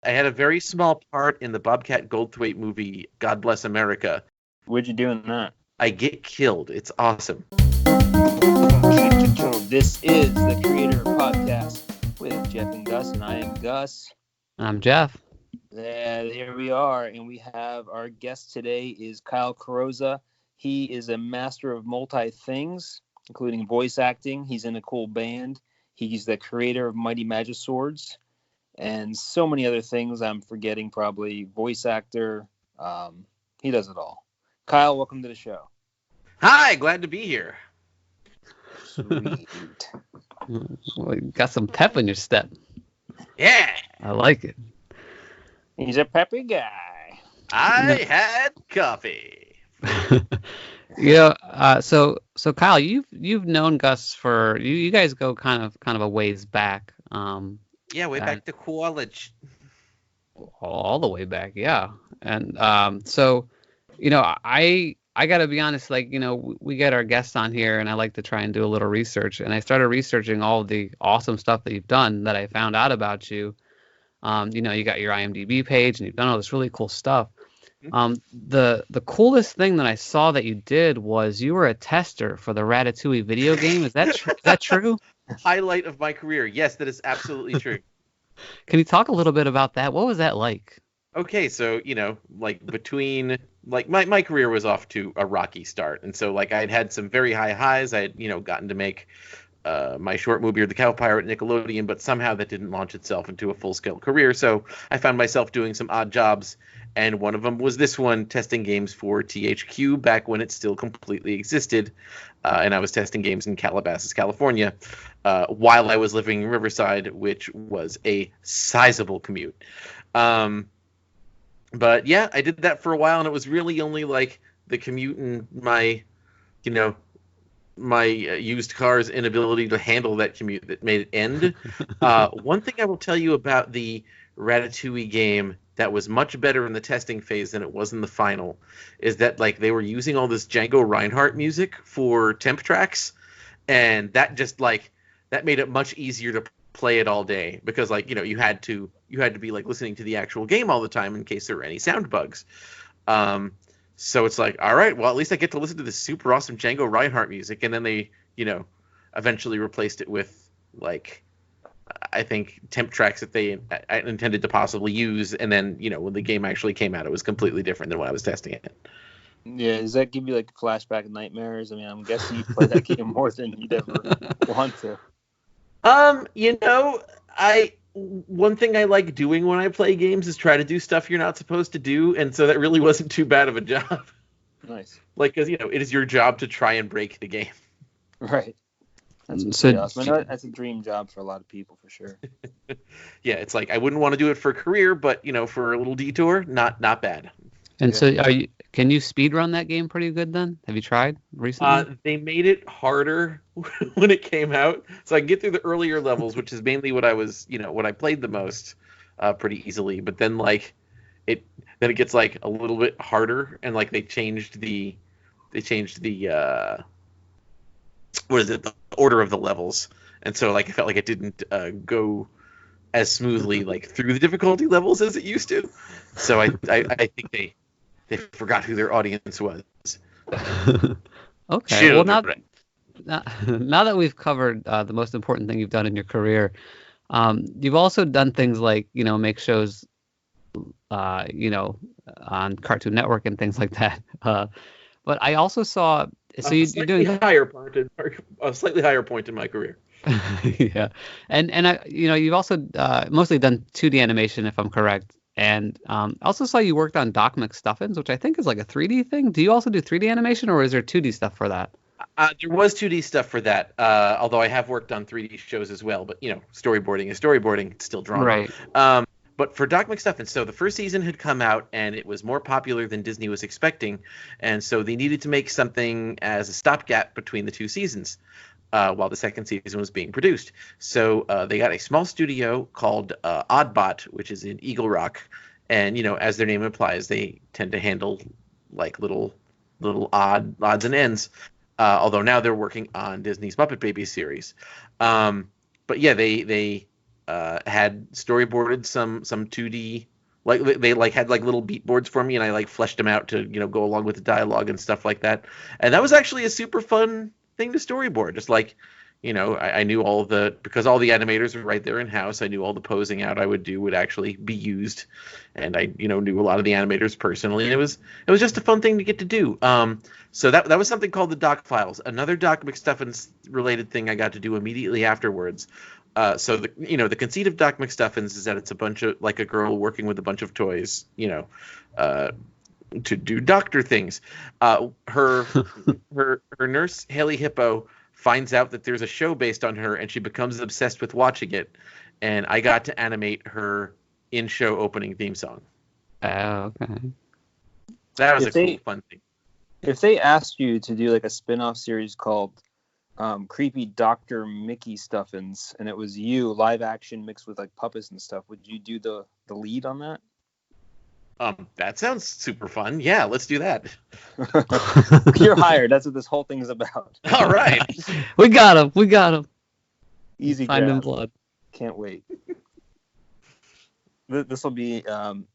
I had a very small part in the Bobcat Goldthwait movie, God Bless America. What'd you do in that? I get killed. It's awesome. This is the Creator Podcast with Jeff and Gus, and I am Gus. I'm Jeff. Here we are, and we have our guest today is Kyle Carrozza. He is a master of multi-things, including voice acting. He's in a cool band. He's the creator of Mighty Magiswords and so many other things I'm forgetting, probably voice actor. He does it all. Kyle, welcome to the show. Hi, glad to be here. Sweet. Well, you got some pep in your step. Yeah. I like it. He's a peppy guy. I had coffee. So Kyle, you've known Gus for you guys go kind of a ways back. Yeah, way back to college. All the way back, yeah. And so I got to be honest, we get our guests on here and I like to try and do a little research. And I started researching all of the awesome stuff that you've done that I found out about you. You got your IMDb page and you've done all this really cool stuff. The coolest thing that I saw that you did was you were a tester for the Ratatouille video game. Is that true? Highlight of my career. Yes, that is absolutely true. Can you talk a little bit about that? What was that like? Okay, so, between, my career was off to a rocky start. And so, I'd had some very high highs. I had, gotten to make my short movie, The Cow Pirate, Nickelodeon, but somehow that didn't launch itself into a full-scale career. So I found myself doing some odd jobs, and one of them was this one, testing games for THQ back when it still completely existed. And I was testing games in Calabasas, California, while I was living in Riverside, which was a sizable commute. But yeah, I did that for a while, and it was really only the commute and my used car's inability to handle that commute that made it end. One thing I will tell you about the Ratatouille game that was much better in the testing phase than it was in the final is that they were using all this Django Reinhardt music for temp tracks, and that just that made it much easier to play it all day because you had to be listening to the actual game all the time in case there were any sound bugs. So it's all right, well, at least I get to listen to this super awesome Django Reinhardt music. And then they eventually replaced it with I think temp tracks that they intended to possibly use. And then when the game actually came out, it was completely different than when I was testing it. Yeah, does that give you flashback nightmares? I mean, I'm guessing you play that game more than you'd ever want to. One thing I like doing when I play games is try to do stuff you're not supposed to do, and so that really wasn't too bad of a job. Nice. Because it is your job to try and break the game. Right. That's awesome. I know that's a dream job for a lot of people, for sure. Yeah, it's I wouldn't want to do it for a career, but for a little detour, not bad. And so, can you speed run that game pretty good then? Have you tried recently? They made it harder when it came out, so I can get through the earlier levels, which is mainly what I was, what I played the most, pretty easily. But then it gets a little bit harder, and they changed the what is it, the order of the levels, and so I felt like it didn't go as smoothly through the difficulty levels as it used to. So I think they forgot who their audience was. Okay. Well, now that we've covered the most important thing you've done in your career, you've also done things make shows, on Cartoon Network and things like that. But I also saw, so you're doing a slightly higher point in my career. Yeah, and I, you've also mostly done 2D animation, if I'm correct. And I also saw you worked on Doc McStuffins, which I think is a 3D thing. Do you also do 3D animation, or is there 2D stuff for that? There was 2D stuff for that, although I have worked on 3D shows as well. But, storyboarding is storyboarding. It's still drawn. Right. But for Doc McStuffins, so the first season had come out, and it was more popular than Disney was expecting. And so they needed to make something as a stopgap between the two seasons while the second season was being produced. So they got a small studio called Oddbot, which is in Eagle Rock. And, as their name implies, they tend to handle little odds and ends. Although now they're working on Disney's Muppet Babies series. But yeah, they had storyboarded some 2D, like they like had like little beat boards for me, and I like fleshed them out to go along with the dialogue and stuff like that. And that was actually a super fun thing to storyboard. Just like I knew because all the animators were right there in house. I knew all the posing out I would do would actually be used, and I knew a lot of the animators personally, and it was just a fun thing to get to do. So that was something called the Doc Files. Another Doc McStuffins related thing I got to do immediately afterwards. So the conceit of Doc McStuffins is that it's a bunch of like a girl working with a bunch of toys, to do doctor things. Her nurse Haley Hippo finds out that there's a show based on her, and she becomes obsessed with watching it. And I got to animate her in-show opening theme song. Oh, okay. That was cool, fun thing. If they asked you to do like a spin-off series called Creepy Dr. Mickey Stuffins, and it was you live action mixed with like puppets and stuff, would you do the lead on that? That sounds super fun. Yeah, let's do that. You're hired. That's what this whole thing is about. All right. We got him. Easy Find grab. him blood. Can't wait. This will be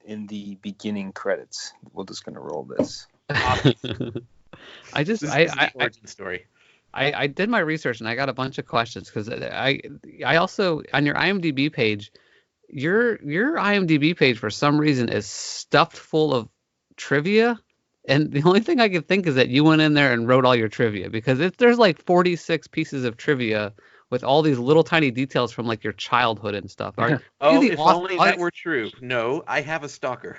in the beginning credits. We're just gonna roll this. This is the origin story. I did my research and I got a bunch of questions because I also on your IMDb page. Your IMDb page for some reason is stuffed full of trivia, and the only thing I could think is that you went in there and wrote all your trivia, because there's like 46 pieces of trivia with all these little tiny details from like your childhood and stuff. If only that were true. No, I have a stalker.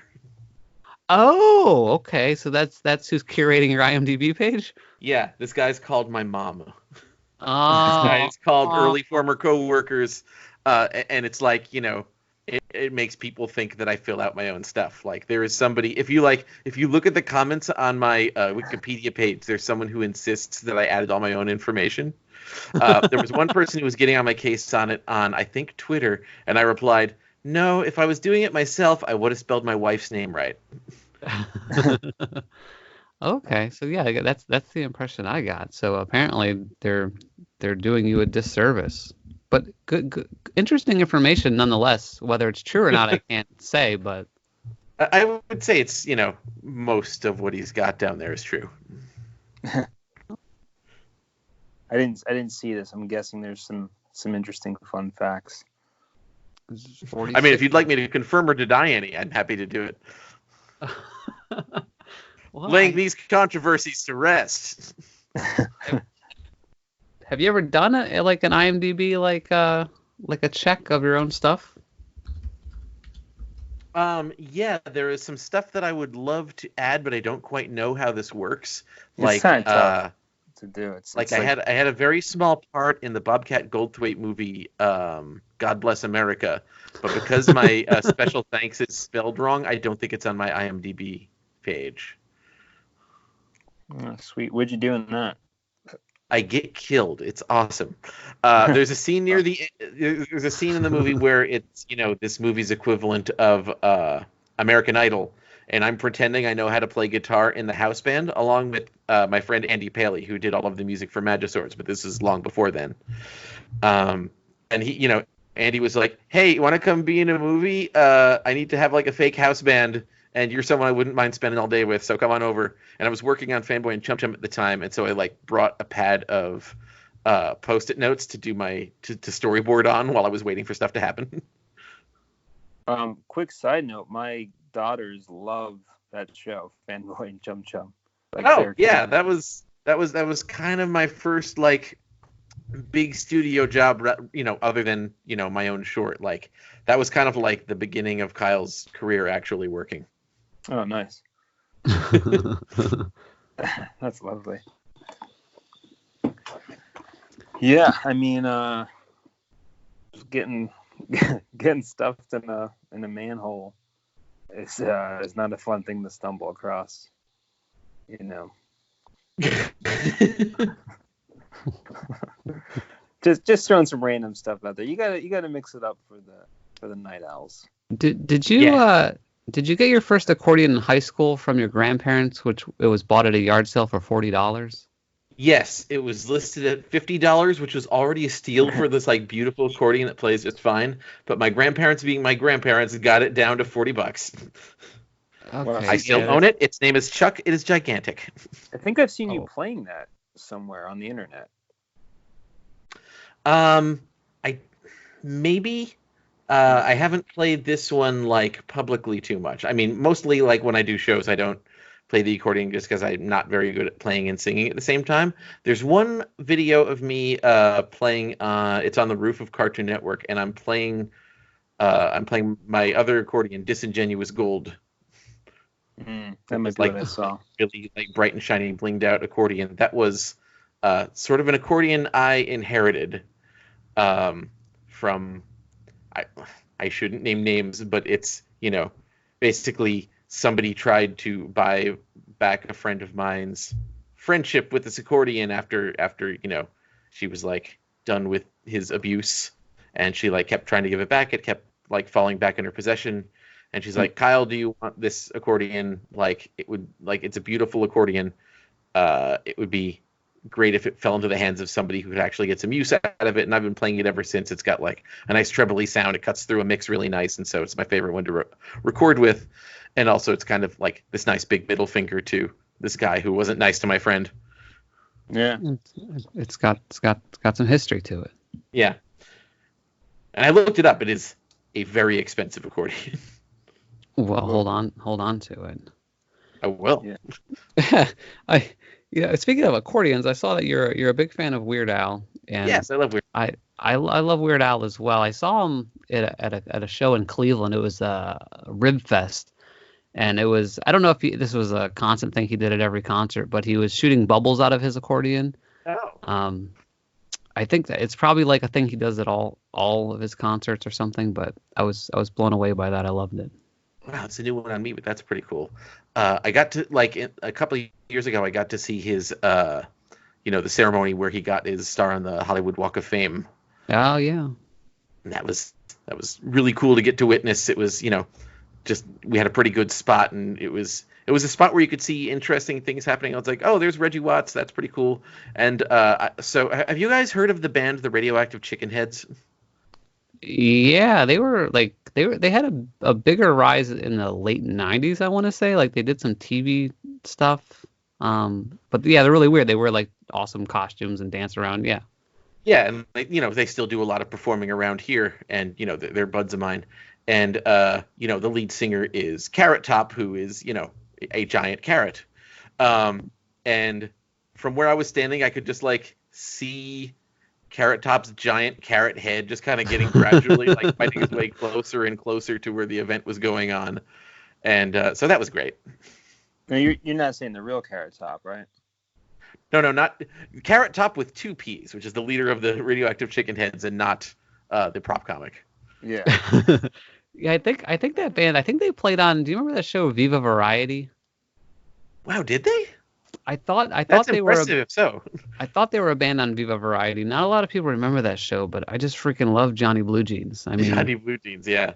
Oh, okay. So that's who's curating your IMDb page? Yeah, this guy's called my mom. This Oh, guy's called early former coworkers, and it's like it makes people think that I fill out my own stuff. Like there is somebody, if you look at the comments on my Wikipedia page, there's someone who insists that I added all my own information. There was one person who was getting on my case on it on, I think, Twitter, and I replied, no, if I was doing it myself, I would have spelled my wife's name right. okay. So yeah, that's the impression I got. So apparently they're doing you a disservice. But good, interesting information nonetheless. Whether it's true or not, I can't say. But I would say it's most of what he's got down there is true. I didn't see this. I'm guessing there's some interesting fun facts. I mean, if you'd like me to confirm or deny any, I'm happy to do it. Laying these controversies to rest. Have you ever done like an IMDb like a check of your own stuff? Yeah, there is some stuff that I would love to add, but I don't quite know how this works. It's kind of tough to do. I had a very small part in the Bobcat Goldthwait movie, God Bless America, but because my special thanks is spelled wrong, I don't think it's on my IMDb page. Oh, sweet. What'd you do in that? I get killed. It's awesome. There's a scene there's a scene in the movie where it's this movie's equivalent of American Idol, and I'm pretending I know how to play guitar in the house band along with my friend Andy Paley, who did all of the music for Magiswords, but this is long before then. And he, Andy was like, "Hey, you want to come be in a movie? I need to have like a fake house band, and you're someone I wouldn't mind spending all day with, so come on over." And I was working on Fanboy and Chum Chum at the time, and so I like brought a pad of Post-it notes to do to storyboard on while I was waiting for stuff to happen. Quick side note: my daughters love that show, Fanboy and Chum Chum. Yeah, that was kind of my first like big studio job, other than my own short. Like that was kind of like the beginning of Kyle's career actually working. Oh, nice. That's lovely. Yeah, I mean, getting stuffed in a manhole is not a fun thing to stumble across. Just throwing some random stuff out there. You gotta mix it up for the night owls. Did you did you get your first accordion in high school from your grandparents, which it was bought at a yard sale for $40? Yes, it was listed at $50, which was already a steal for this like beautiful accordion that plays just fine. But my grandparents, being my grandparents, got it down to $40. Well, I Okay, still yeah. own it. Its name is Chuck. It is gigantic. I think I've seen you Oh. playing that somewhere on the internet. I maybe I haven't played this one like publicly too much. I mean, mostly like when I do shows, I don't play the accordion just because I'm not very good at playing and singing at the same time. There's one video of me playing. It's on the roof of Cartoon Network, and I'm playing. I'm playing my other accordion, Disingenuous Gold. That might It's be like what I saw. really like bright and shiny, blinged out accordion. That was sort of an accordion I inherited from. I I shouldn't name names, but it's basically somebody tried to buy back a friend of mine's friendship with this accordion after she was like done with his abuse, and she like kept trying to give it back. It kept like falling back in her possession, and she's like, Kyle, do you want this accordion? Like it's a beautiful accordion. It would be great if it fell into the hands of somebody who could actually get some use out of it. And I've been playing it ever since. It's got like a nice trebly sound. It cuts through a mix really nice, and so it's my favorite one to record with. And also, it's kind of like this nice big middle finger to this guy who wasn't nice to my friend. Yeah. It's got some history to it. Yeah, and I looked it up. It is a very expensive accordion. Well, hold on to it. I will. Yeah. Speaking of accordions, I saw that you're a big fan of Weird Al, and Yes, I love Weird. I love Weird Al as well. I saw him at a show in Cleveland. It was Rib Fest, and it was, I don't know if this was a constant thing he did at every concert, but he was shooting bubbles out of his accordion. Oh. I think that it's probably like a thing he does at all of his concerts or something. But I was blown away by that. I loved it. Wow, it's a new one on me, but that's pretty cool. I got to a couple of years ago. I got to see his, the ceremony where he got his star on the Hollywood Walk of Fame. Oh yeah. And that was really cool to get to witness. It was, just we had a pretty good spot, and it was a spot where you could see interesting things happening. I was like, oh, there's Reggie Watts. That's pretty cool. And so, have you guys heard of the band the Radioactive Chicken Heads? Yeah, they had a bigger rise in the late 90s, I want to say. Like they did some TV stuff. But yeah, they're really weird. They wear like awesome costumes and dance around. Yeah. Yeah, and they still do a lot of performing around here, and they're buds of mine. And the lead singer is Carrot Top, who is a giant carrot. And from where I was standing, I could just like see Carrot Top's giant carrot head just kind of getting gradually like fighting his way closer and closer to where the event was going on. And so that was great. No, you're not saying the real Carrot Top, right? No, not Carrot Top with two P's, which is the leader of the Radioactive Chicken Heads, and not the prop comic. Yeah. Yeah, I think that band, I think they played on, do you remember that show Viva Variety? Wow, did they? I thought That's they impressive, were if so. I thought they were a band on Viva Variety. Not a lot of people remember that show, but I just freaking love Johnny Blue Jeans. I mean, Johnny Blue Jeans, yeah.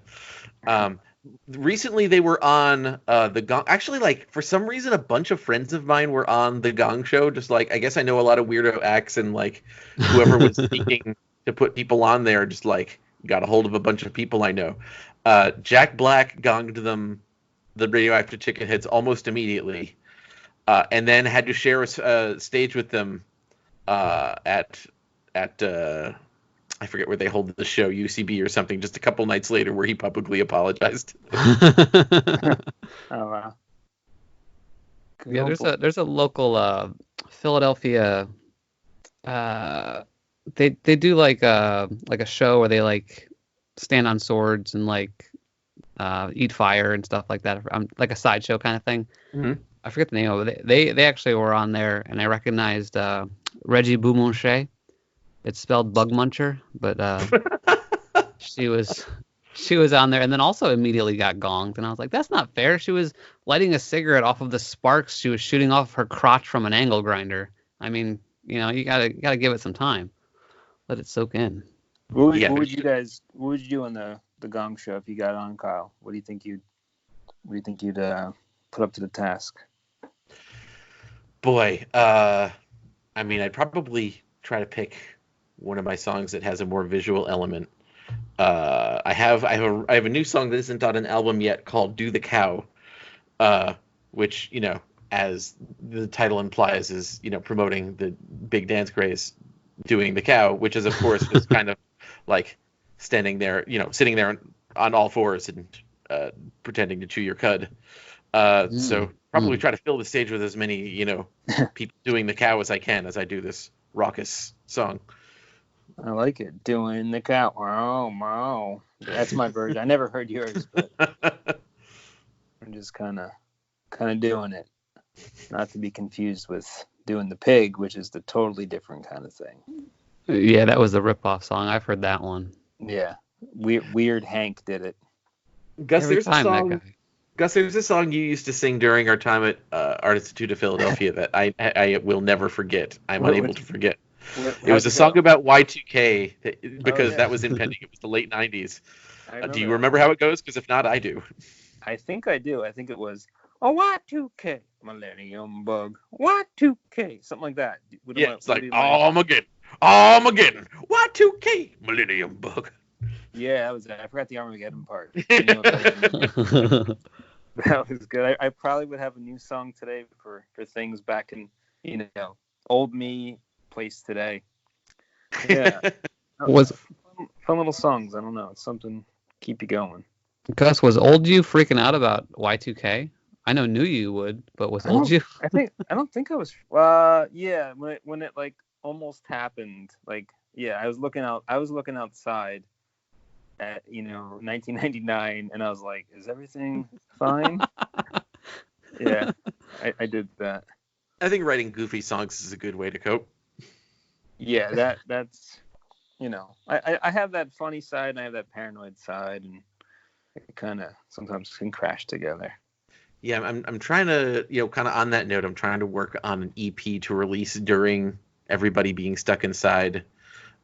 Recently they were on the Gong. Actually, like for some reason, a bunch of friends of mine were on the Gong Show. Just like I guess I know a lot of weirdo acts, and like whoever was seeking to put people on there, just like got a hold of a bunch of people I know. Jack Black gonged them, the Radioactive Chicken Heads, almost immediately. And then had to share a stage with them at I forget where they hold the show, UCB or something, just a couple nights later, where he publicly apologized. Oh wow. yeah, there's a local Philadelphia. They do like a show where they like stand on swords and like eat fire and stuff like that, like a sideshow kind of thing. Mm-hmm. I forget the name of it. They actually were on there, and I recognized Reggie Beaumoncher. It's spelled Bug Muncher, but she was on there, and then also immediately got gonged, and I was like, that's not fair. She was lighting a cigarette off of the sparks she was shooting off her crotch from an angle grinder. I mean, you gotta give it some time, let it soak in. What would you do on the Gong Show if you got on, Kyle? What do you think you'd put up to the task? Boy, I mean, I'd probably try to pick one of my songs that has a more visual element. I have a new song that isn't on an album yet called "Do the Cow," which as the title implies, is promoting the big dance craze, doing the cow, which is of course just kind of like standing there, sitting there on all fours and pretending to chew your cud. So probably try to fill the stage with as many people doing the cow as I can as I do this raucous song. I like it. Doing the cow. Oh. That's my version. I never heard yours, but I'm just kind of doing it. Not to be confused with doing the pig, which is the totally different kind of thing. Yeah, that was a rip-off song. I've heard that one. Yeah. Weird Hank did it. Gus, Every there's time, a song. that guy. Gus, there's a song you used to sing during our time at Art Institute of Philadelphia that I will never forget. I'm unable to forget. It was a song about Y2K because that was impending. It was the late 90s. Do you remember how it goes? Because if not, I do. I think I do. I think it was Y2K, Millennium Bug, Y2K, something like that. Yeah, it's like Armageddon, Y2K, Millennium Bug. Yeah, that was it. I forgot the Armageddon part. That was good. I probably would have a new song today for things back in old me place today. Yeah. Was fun little songs. I don't know. It's something keep you going. Gus, was old you freaking out about Y2K? I knew you would, but was old you? I don't think I was. Yeah, when it like almost happened, like I was looking outside at 1999, and I was like, is everything fine? Yeah, I did that. I think writing goofy songs is a good way to cope. Yeah, that's I have that funny side and I have that paranoid side, and it kind of sometimes can crash together. Yeah, I'm trying to, kind of on that note, I'm trying to work on an EP to release during everybody being stuck inside,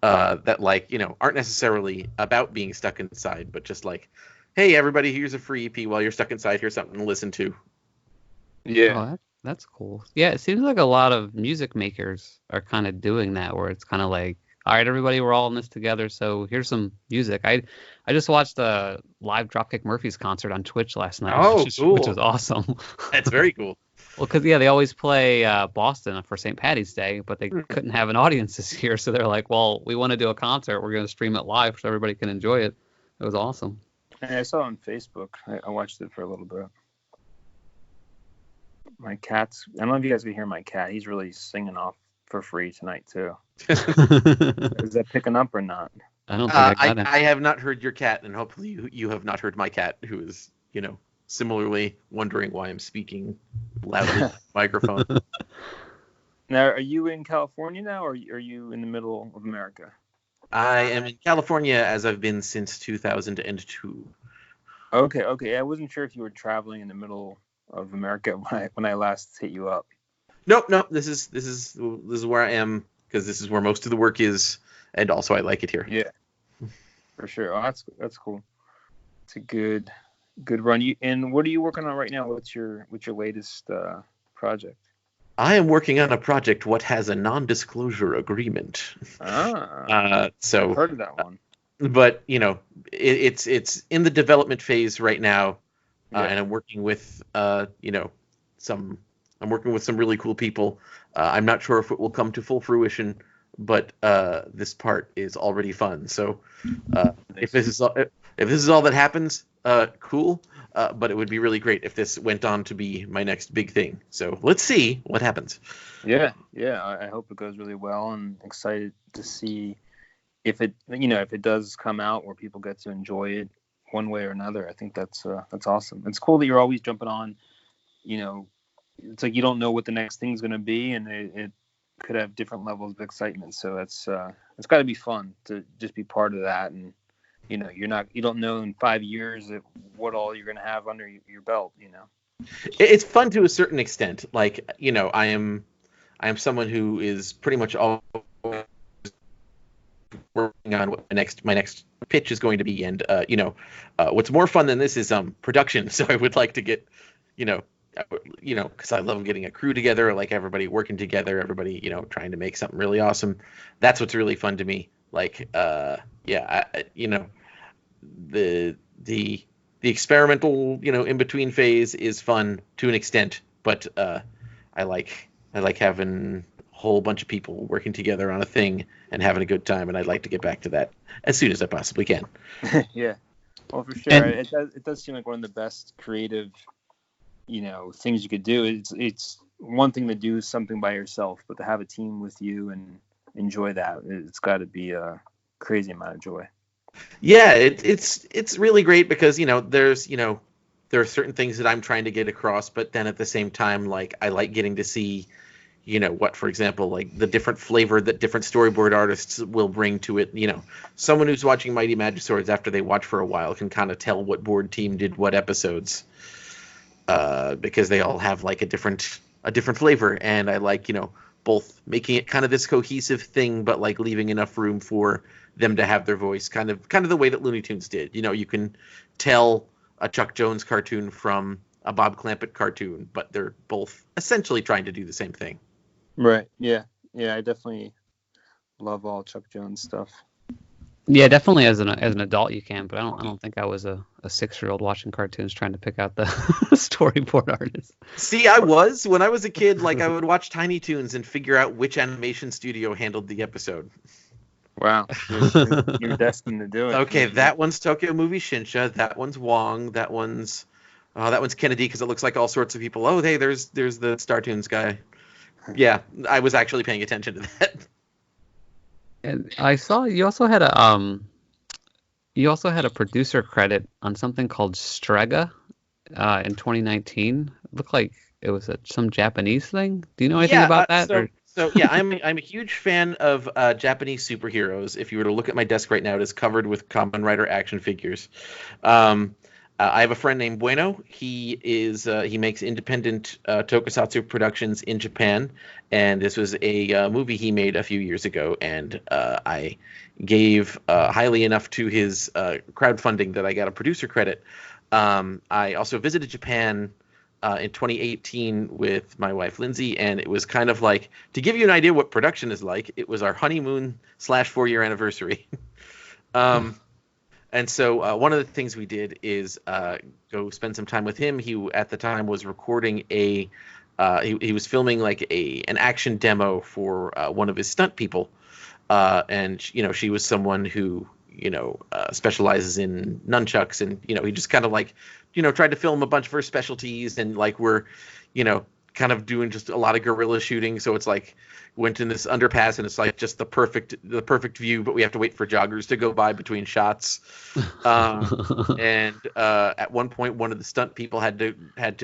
that aren't necessarily about being stuck inside, but just like, hey, everybody, here's a free EP while you're stuck inside. Here's something to listen to. Yeah. Oh, that's cool. Yeah, it seems like a lot of music makers are kind of doing that, where it's kind of like, all right, everybody, we're all in this together, so here's some music. I just watched a live Dropkick Murphys concert on Twitch last night, cool. Which was awesome. That's very cool. Well, because, they always play Boston for St. Patty's Day, but they couldn't have an audience this year, so they're like, well, we want to do a concert. We're going to stream it live so everybody can enjoy it. It was awesome. I saw it on Facebook. I watched it for a little bit. My cat's... I don't know if you guys can hear my cat. He's really singing off for free tonight, too. Is that picking up or not? I don't think I have not heard your cat, and hopefully you have not heard my cat, who is, similarly wondering why I'm speaking loudly in the microphone. Now, are you in California now, or are you in the middle of America? I am in California, as I've been since 2002. Okay. I wasn't sure if you were traveling in the middle of America when I last hit you up. Nope. This is where I am, because this is where most of the work is, and also I like it here. Yeah, for sure. Oh, that's cool. It's a good run. And what are you working on right now? What's your latest project? I am working on a project what has a non-disclosure agreement. So I've heard of that one. But it's in the development phase right now, and I'm working with some really cool people. I'm not sure if it will come to full fruition, but this part is already fun. So if this is all that happens, cool. But it would be really great if this went on to be my next big thing. So let's see what happens. Yeah. I hope it goes really well, and excited to see if it does come out where people get to enjoy it one way or another. I think that's awesome. It's cool that you're always jumping on. It's like you don't know what the next thing's going to be, and it could have different levels of excitement. So it's got to be fun to just be part of that. And you don't know in 5 years what all you're going to have under your belt. It's fun to a certain extent. Like I am someone who is pretty much always working on what my next pitch is going to be, and what's more fun than this is production. So I would like to get because I love getting a crew together, like everybody working together, everybody, trying to make something really awesome. That's what's really fun to me. Like, the the experimental, in between phase is fun to an extent, but I like having a whole bunch of people working together on a thing and having a good time, and I'd like to get back to that as soon as I possibly can. Yeah, well, for sure, And- it does seem like one of the best creative, things you could do. It's one thing to do something by yourself, but to have a team with you and enjoy that, it's got to be a crazy amount of joy. Yeah, it's really great because there are certain things that I'm trying to get across, but then at the same time, like, I like getting to see for example, like the different flavor that different storyboard artists will bring to it. Someone who's watching Mighty Magiswords after they watch for a while can kind of tell what board team did what episodes, because they all have like a different flavor, and I like both making it kind of this cohesive thing, but like leaving enough room for them to have their voice, kind of the way that Looney Tunes did. You can tell a Chuck Jones cartoon from a Bob Clampett cartoon, but they're both essentially trying to do the same thing. Right. Yeah. I definitely love all Chuck Jones stuff. Yeah, definitely as an adult you can, but I don't think I was a 6-year-old watching cartoons trying to pick out the storyboard artist. See, I was when I was a kid. Like, I would watch Tiny Toons and figure out which animation studio handled the episode. Wow, you're destined to do it. Okay, that one's Tokyo Movie Shinsha. That one's Wong. That one's Kennedy, because it looks like all sorts of people. Oh, hey, there's the Star Toons guy. Yeah, I was actually paying attention to that. And I saw you also had a producer credit on something called Strega in 2019. It looked like it was some Japanese thing. Do you know anything about that? So yeah, I'm a huge fan of Japanese superheroes. If you were to look at my desk right now, it is covered with Kamen Rider action figures. I have a friend named Bueno. He makes independent tokusatsu productions in Japan, and this was a movie he made a few years ago, and I gave highly enough to his crowdfunding that I got a producer credit. I also visited Japan in 2018 with my wife Lindsay, and it was kind of like, to give you an idea what production is like, it was our honeymoon / 4-year anniversary. And so one of the things we did is go spend some time with him. He at the time was recording he was filming like an action demo for one of his stunt people, and she was someone who specializes in nunchucks, and he just kind of like tried to film a bunch of her specialties, and like we're kind of doing just a lot of guerrilla shooting. So it's like went in this underpass, and it's like just the perfect view, but we have to wait for joggers to go by between shots. And at one point, one of the stunt people had to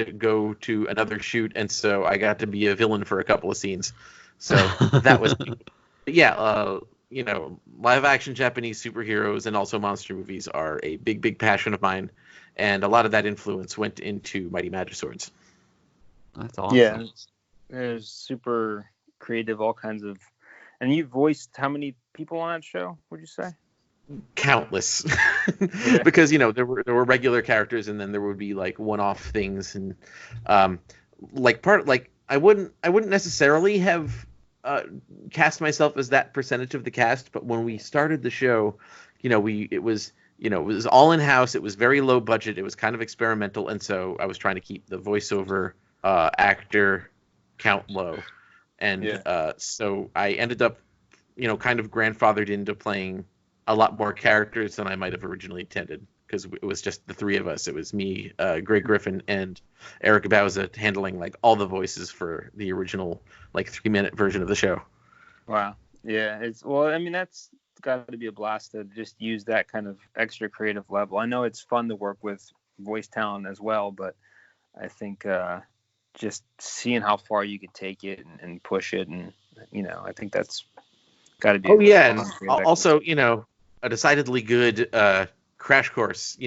go to another shoot, and so I got to be a villain for a couple of scenes. So that was, live action Japanese superheroes and also monster movies are a big passion of mine, and a lot of that influence went into Mighty Magiswords. That's awesome. Yeah, there's super creative, all kinds of. And you voiced how many people on that show, would you say? Countless. Yeah. Because there were regular characters, and then there would be like one-off things, and I wouldn't necessarily have cast myself as that percentage of the cast, but when we started the show, it was all in-house. It was very low budget. It was kind of experimental, and so I was trying to keep the voiceover actor count low, and so I ended up kind of grandfathered into playing a lot more characters than I might have originally intended, because it was just the three of us. It was me, Greg Griffin, and Eric Bauza handling like all the voices for the original like 3-minute version of the show. Wow. Yeah, that's got to be a blast to just use that kind of extra creative level. I know it's fun to work with voice talent as well, but I think just seeing how far you could take it and push it, and I think that's got to be. Oh yeah, and also a decidedly good crash course,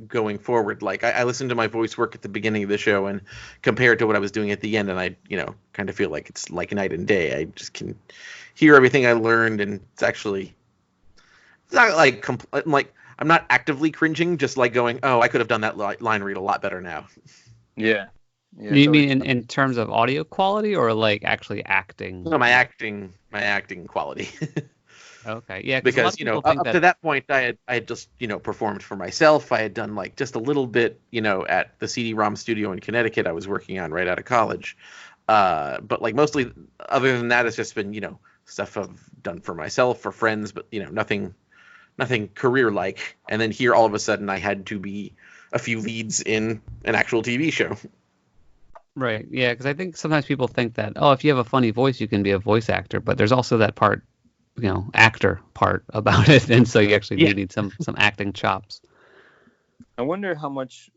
going forward. Like I listened to my voice work at the beginning of the show and compared to what I was doing at the end, and I kind of feel like it's like night and day. I just can hear everything I learned, and it's not like I'm not actively cringing, just like going, oh, I could have done that line read a lot better now. Yeah. Yeah, You it's mean always in terms of audio quality or like actually acting? No, my acting quality. Okay, yeah, because a lot Because of people think up to that. that point I had just performed for myself. I had done like just a little bit at the CD-ROM studio in Connecticut I was working on right out of college, but like mostly other than that it's just been stuff I've done for myself, for friends, but nothing career like. And then here all of a sudden I had to be a few leads in an actual TV show. Right, yeah, because I think sometimes people think that, oh, if you have a funny voice, you can be a voice actor, but there's also that part, actor part about it, and so you actually do need some acting chops. I wonder how much,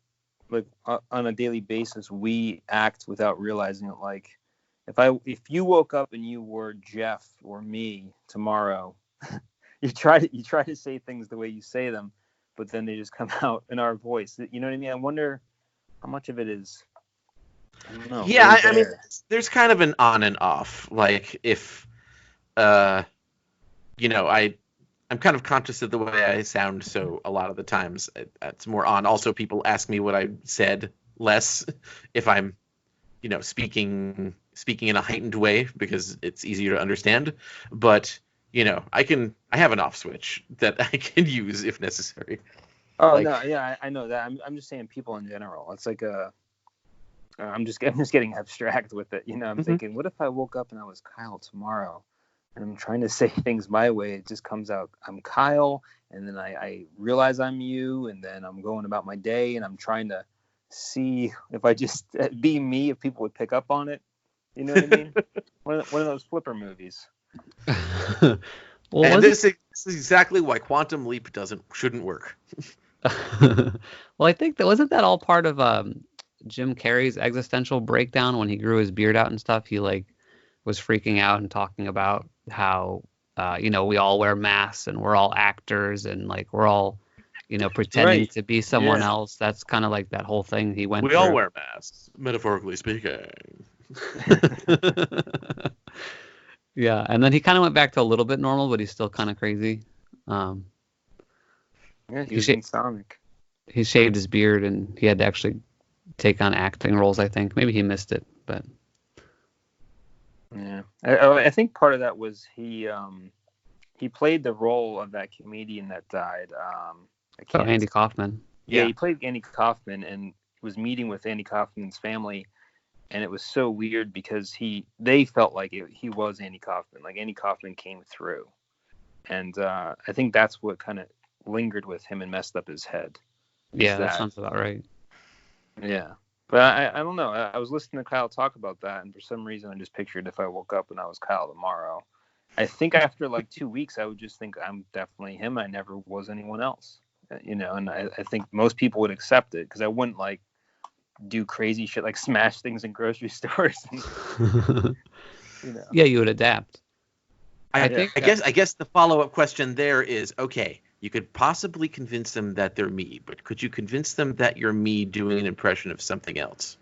like, on a daily basis we act without realizing it. Like, if you woke up and you were Jeff or me tomorrow, you try to say things the way you say them, but then they just come out in our voice. You know what I mean? I wonder how much of it is. I don't know. Yeah, really I mean, there. there's kind of an on and off. Like if, I'm kind of conscious of the way I sound, so a lot of the times it's more on. Also, people ask me what I said less if I'm, speaking in a heightened way because it's easier to understand. But I have an off switch that I can use if necessary. Oh Like, no, yeah, I know that. I'm just saying people in general. It's like I'm just getting abstract with it. I'm thinking, what if I woke up and I was Kyle tomorrow, and I'm trying to say things my way? It just comes out, I'm Kyle, and then I realize I'm you, and then I'm going about my day, and I'm trying to see if I just be me, if people would pick up on it. You know what I mean? one of those Flipper movies. Well, and this is exactly why Quantum Leap shouldn't work. well, I think that wasn't that all part of Jim Carrey's existential breakdown when he grew his beard out and stuff. He like was freaking out and talking about how we all wear masks and we're all actors and like we're all pretending to be someone else. That's kind of like that whole thing he went through. We all wear masks, metaphorically speaking. Yeah, and then he kind of went back to a little bit normal, but he's still kind of crazy. Yeah, he was in Sonic. He shaved his beard and he had to actually take on acting roles, I think. Maybe he missed it, but yeah, I think part of that was he played the role of that comedian that died. Andy Kaufman. Yeah, he played Andy Kaufman and was meeting with Andy Kaufman's family, and it was so weird because they felt like he was Andy Kaufman, like Andy Kaufman came through, and I think that's what kind of lingered with him and messed up his head. Yeah, that sounds about right. Yeah. But I don't know. I was listening to Kyle talk about that, and for some reason I just pictured if I woke up and I was Kyle tomorrow. I think after like 2 weeks, I would just think I'm definitely him. I never was anyone else, and I think most people would accept it because I wouldn't like do crazy shit like smash things in grocery stores. And, Yeah, you would adapt. I guess the follow-up question there is, okay, you could possibly convince them that they're me, but could you convince them that you're me doing an impression of something else?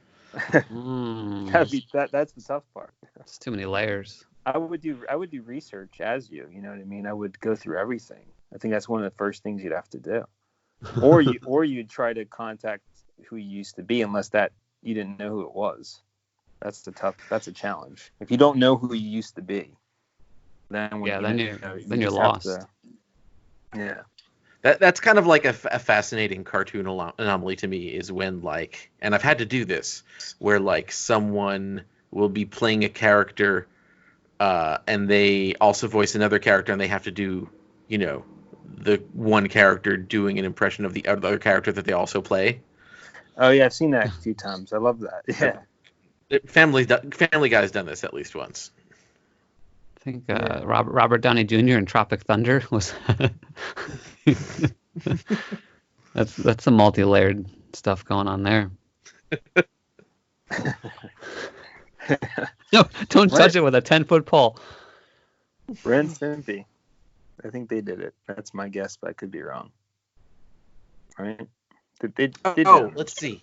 That's the tough part. It's too many layers. I would do research as you know what I mean? I would go through everything. I think that's one of the first things you'd have to do. Or you'd try to contact who you used to be, unless that you didn't know who it was. That's a challenge. If you don't know who you used to be, then you're lost. Yeah. That's kind of like a fascinating cartoon anomaly to me, is when like, and I've had to do this, where like someone will be playing a character and they also voice another character, and they have to do, the one character doing an impression of the other character that they also play. Oh yeah, I've seen that a few times. I love that. Yeah. Family Guy's done this at least once. I think Robert Downey Jr. in Tropic Thunder was. That's some multi-layered stuff going on there. No, don't touch it with a 10-foot pole. Ren Stimpy. I think they did it. That's my guess, but I could be wrong. Right? Let's see.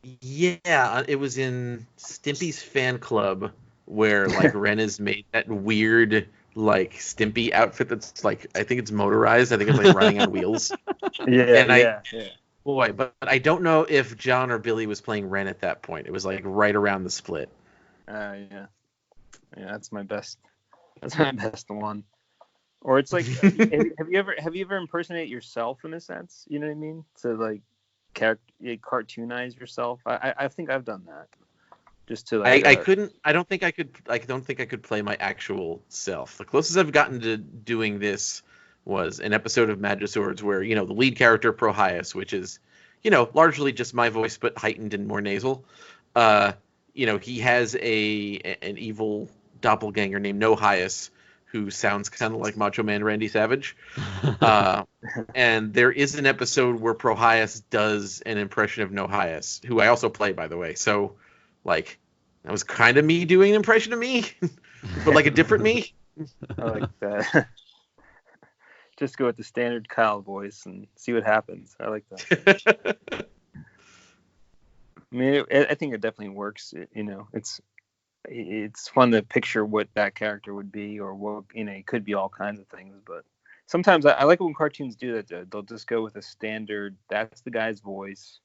Yeah, it was in Stimpy's fan club where like Ren has made that weird like Stimpy outfit that's like, I think it's motorized. I think it's like running on wheels. Yeah. boy, but I don't know if John or Billy was playing Ren at that point. It was like right around the split. Yeah, that's my best. That's my best one. Or it's like, have you ever impersonated yourself in a sense? You know what I mean? To like cartoonize yourself. I think I've done that. Just to like. I couldn't. I don't think I could. I don't think I could play my actual self. The closest I've gotten to doing this was an episode of Magiswords where the lead character Prohyas, which is largely just my voice but heightened and more nasal. He has an evil doppelganger named Nohias who sounds kind of like Macho Man Randy Savage. And there is an episode where Prohyas does an impression of Nohias, who I also play, by the way. So, like, that was kind of me doing an impression of me, but like a different me. I like that. Just go with the standard Kyle voice and see what happens. I like that. I mean, I think it definitely works. It's fun to picture what that character would be, or what it could be all kinds of things. But sometimes I like it when cartoons do that. They'll just go with a standard. That's the guy's voice.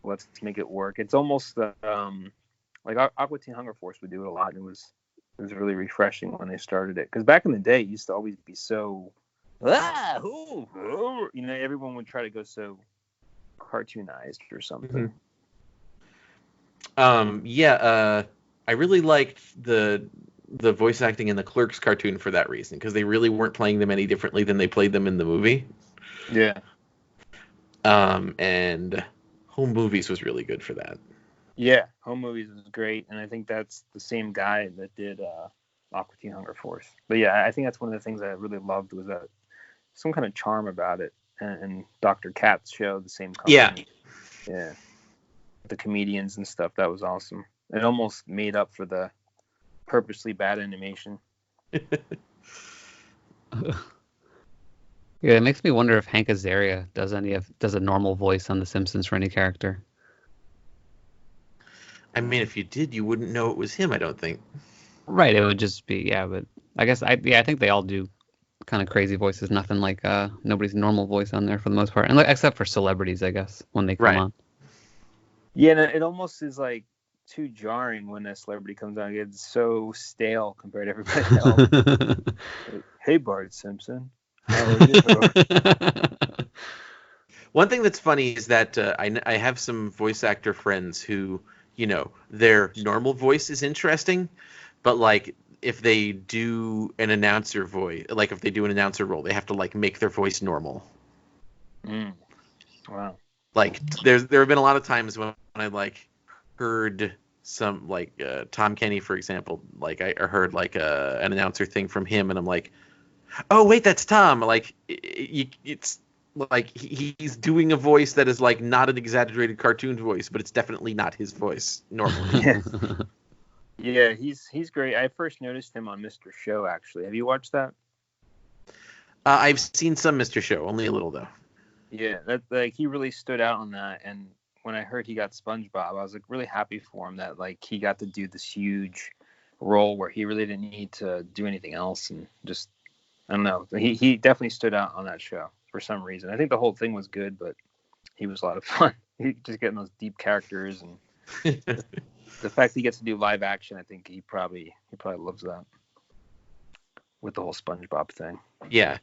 Let's make it work. It's almost like Aqua Teen Hunger Force would do it a lot. It was really refreshing when they started it, because back in the day, it used to always be so. Everyone would try to go so cartoonized or something. I really liked the voice acting in the Clerks cartoon for that reason, because they really weren't playing them any differently than they played them in the movie. Yeah. And Home Movies was really good for that. Yeah, Home Movies was great, and I think that's the same guy that did Aqua Teen Hunger Force. But yeah, I think that's one of the things I really loved, was that some kind of charm about it. And Dr. Katz show, the same company. Yeah. The comedians and stuff, that was awesome. It almost made up for the purposely bad animation. Yeah, it makes me wonder if Hank Azaria does a normal voice on The Simpsons for any character. I mean, if you did, you wouldn't know it was him, I don't think. Right, it would just be, but I guess I think they all do kind of crazy voices. Nothing like nobody's normal voice on there for the most part, and except for celebrities, I guess, when they come on. Yeah, and it almost is like too jarring when a celebrity comes on. It's so stale compared to everybody else. Like, hey, Bart Simpson. How are you? One thing that's funny is that I have some voice actor friends who, their normal voice is interesting, but like if they do an announcer voice, like if they do an announcer role, they have to like make their voice normal. Wow. Like there have been a lot of times when I like heard some like Tom Kenny, for example, like I heard like an announcer thing from him, and I'm like, oh wait, that's Tom. Like it's like he's doing a voice that is like not an exaggerated cartoon voice, but it's definitely not his voice normally. Yeah, he's great. I first noticed him on Mr. Show, actually. Have you watched that? I've seen some Mr. Show, only a little though. Yeah, that he really stood out on that. And when I heard he got SpongeBob, I was like really happy for him that like he got to do this huge role where he really didn't need to do anything else, and just I don't know. He definitely stood out on that show for some reason. I think the whole thing was good, but he was a lot of fun. He just getting those deep characters, and the fact that he gets to do live action, I think he probably loves that with the whole SpongeBob thing. Yeah.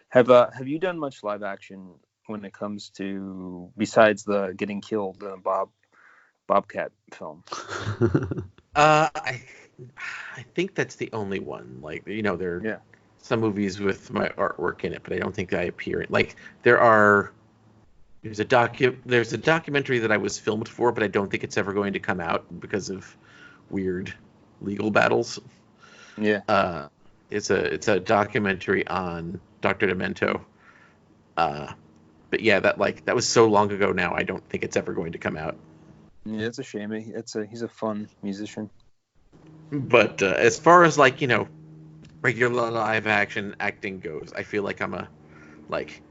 Have you done much live action when it comes to, besides the getting killed Bobcat film? I think that's the only one. Like there are some movies with my artwork in it, but I don't think I appear in. Like there's a documentary that I was filmed for, but I don't think it's ever going to come out because of weird legal battles. Yeah. It's a documentary on Dr. Demento. But yeah, that was so long ago now. I don't think it's ever going to come out. Yeah, it's a shame. He's a fun musician. But as far as regular live action acting goes, I feel like I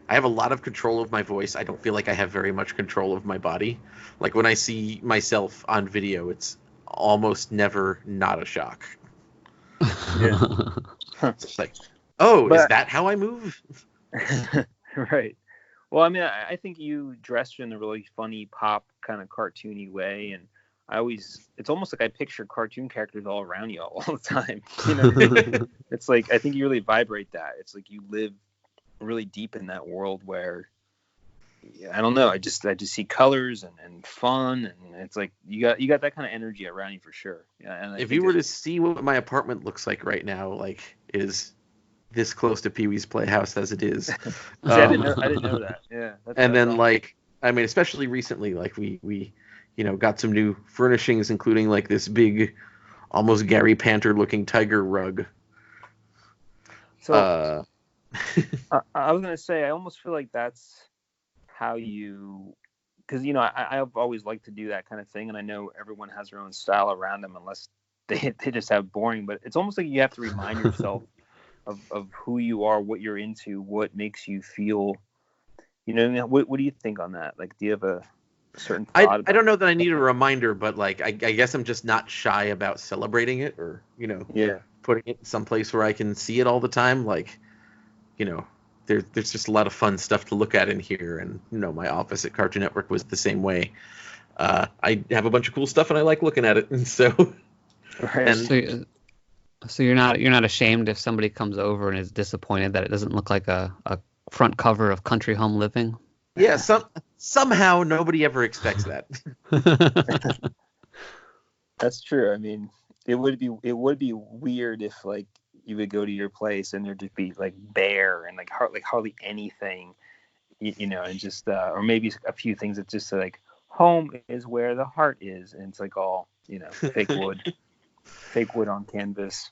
have a lot of control of my voice. I don't feel like I have very much control of my body. Like when I see myself on video, it's almost never not a shock. Yeah. It's like, is that how I move? Right. Well, I mean, I think you dressed in a really funny pop kind of cartoony way, and it's almost like I picture cartoon characters all around you all the time. You know, it's like I think you really vibrate that. It's like you live really deep in that world where, I don't know, I just see colors and fun, and it's like you got that kind of energy around you for sure. Yeah, and if you were to see what my apartment looks like right now, like it is this close to Pee-wee's Playhouse as it is. See, I didn't know that. Yeah. And then like, I mean, especially recently, like we got some new furnishings, including like this big, almost Gary Panter looking tiger rug. So I was gonna say, I almost feel like that's how you, because I've always liked to do that kind of thing, and I know everyone has their own style around them, unless they just have boring. But it's almost like you have to remind yourself of who you are, what you're into, what makes you feel. What do you think on that? Like, do you have a certain thought? I don't know that I need a reminder, but like I guess I'm just not shy about celebrating it, or putting it someplace where I can see it all the time. Like, there's just a lot of fun stuff to look at in here, and my office at Cartoon Network was the same way. I have a bunch of cool stuff, and I like looking at it, and so. Right. And, so you're not ashamed if somebody comes over and is disappointed that it doesn't look like a front cover of Country Home Living? Yeah, somehow nobody ever expects that. That's true. I mean, it would be weird if like you would go to your place and there'd just be like bare and like hardly anything, and just or maybe a few things that just say like home is where the heart is, and it's like all fake wood on canvas,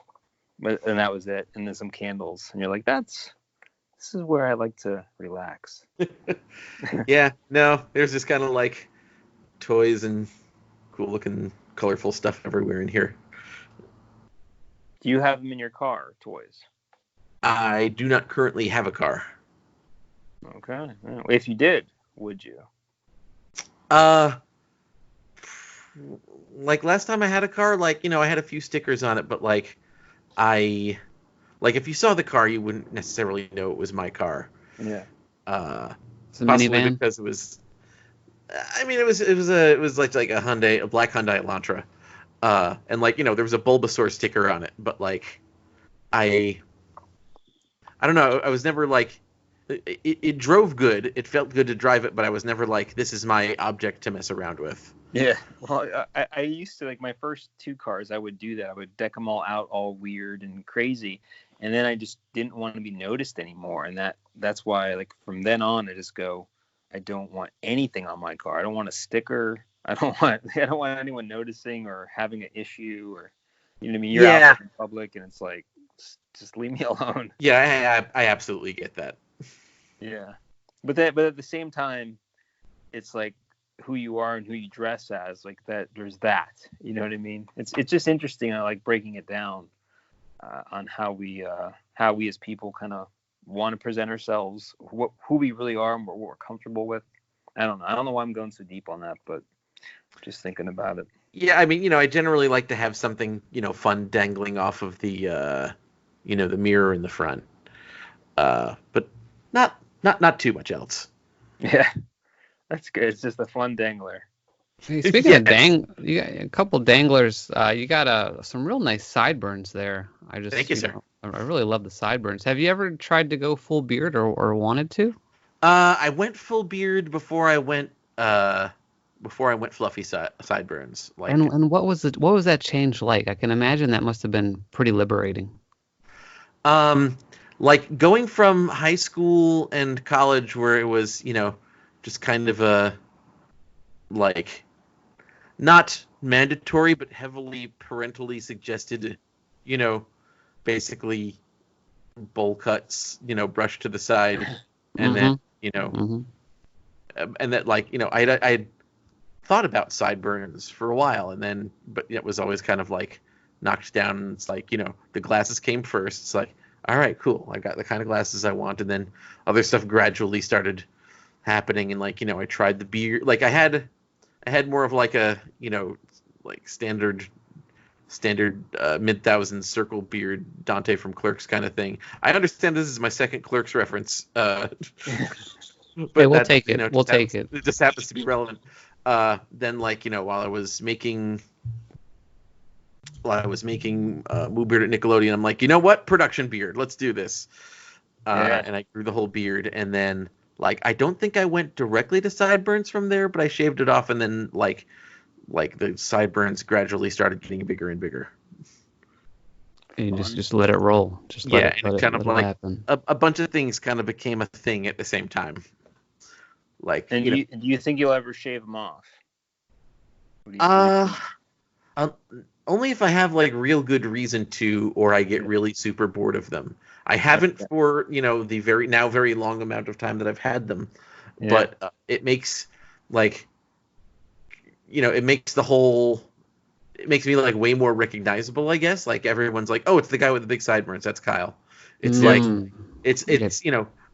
and that was it, and then some candles, and you're like, this is where I like to relax. Yeah, no, there's just kind of like toys and cool looking colorful stuff everywhere in here. Do you have them in your car, toys? I do not currently have a car. Okay. If you did, would you? Like last time I had a car, like, I had a few stickers on it, but like if you saw the car, you wouldn't necessarily know it was my car. Yeah. It's a minivan? Because it was, I mean, it was like a Hyundai, a black Hyundai Elantra. And like, there was a Bulbasaur sticker on it, but like, I don't know. I was never like, it drove good. It felt good to drive it, but I was never like, this is my object to mess around with. Yeah. Well, I used to, like, my first two cars, I would do that. I would deck them all out all weird and crazy. And then I just didn't want to be noticed anymore. And that's why, like, from then on, I just go, I don't want anything on my car. I don't want a sticker. I don't want anyone noticing or having an issue, or, you know what I mean? You're out in public and it's like, just leave me alone. Yeah, I absolutely get that. Yeah. But at the same time, it's like who you are and who you dress as, like that. There's that, you know what I mean? It's just interesting. I like breaking it down on how we as people kind of want to present ourselves, who we really are, and what we're comfortable with. I don't know why I'm going so deep on that, but just thinking about it. Yeah, I mean, I generally like to have something, fun dangling off of the, the mirror in the front, but not too much else. Yeah, that's good. It's just a fun dangler. Hey, speaking of you got a couple danglers. You got some real nice sideburns there. Thank you, sir. I really love the sideburns. Have you ever tried to go full beard or wanted to? I went full beard before I went fluffy sideburns. Like, and what was that change like? I can imagine that must have been pretty liberating. Like going from high school and college where it was, just kind of a, like, not mandatory, but heavily parentally suggested, basically bowl cuts, brush to the side. And then, and that, like, I had thought about sideburns for a while, but it was always kind of like knocked down. And it's like, the glasses came first. It's like, all right, cool. I got the kind of glasses I want. And then other stuff gradually started happening. And like, I tried the beard. Like I had more of like a, like standard mid-thousands circle beard, Dante from Clerks kind of thing. I understand this is my second Clerks reference. Hey, we'll that, take it. We'll take it. It just happens to be relevant. Then, like, while I was making Moo Beard at Nickelodeon, I'm like, you know what? Production beard. Let's do this. And I grew the whole beard, and then, like, I don't think I went directly to sideburns from there, but I shaved it off, and then, like the sideburns gradually started getting bigger and bigger. And you just let it roll. Just let it kind of like happen. a bunch of things kind of became a thing at the same time. Like, and do you think you'll ever shave them off? Only if I have like real good reason to, or I get really super bored of them. I haven't for the very long amount of time that I've had them, but it makes like it makes me like way more recognizable, I guess. Like, everyone's like, oh, it's the guy with the big sideburns. That's Kyle. It's like it's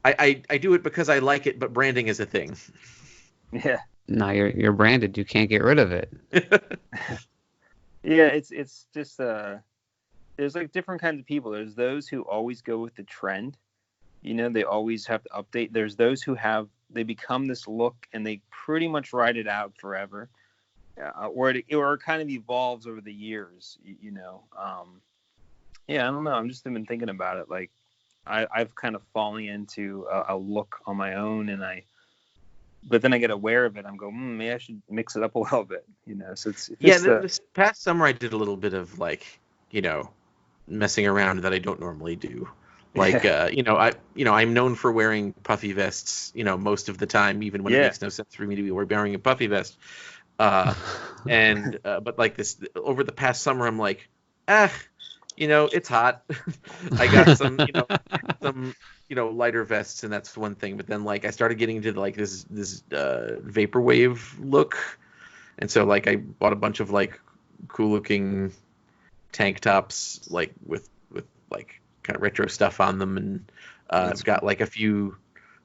I do it because I like it, but branding is a thing. Yeah. No, you're branded. You can't get rid of it. Yeah, it's just there's like different kinds of people. There's those who always go with the trend. They always have to update. There's those who they become this look and they pretty much ride it out forever. Or it kind of evolves over the years, I don't know. I'm just been thinking about it. Like, I've kind of fallen into a look on my own, but then I get aware of it. I'm going, maybe I should mix it up a little bit, So it's this past summer I did a little bit of like, messing around that I don't normally do. Like, I'm known for wearing puffy vests, most of the time, even when it makes no sense for me to be wearing a puffy vest. But like this over the past summer, I'm like, it's hot. I got some lighter vests, and that's one thing. But then, like, I started getting into like this vaporwave look, and so like I bought a bunch of like cool looking tank tops, like with like kind of retro stuff on them, and I've got like a few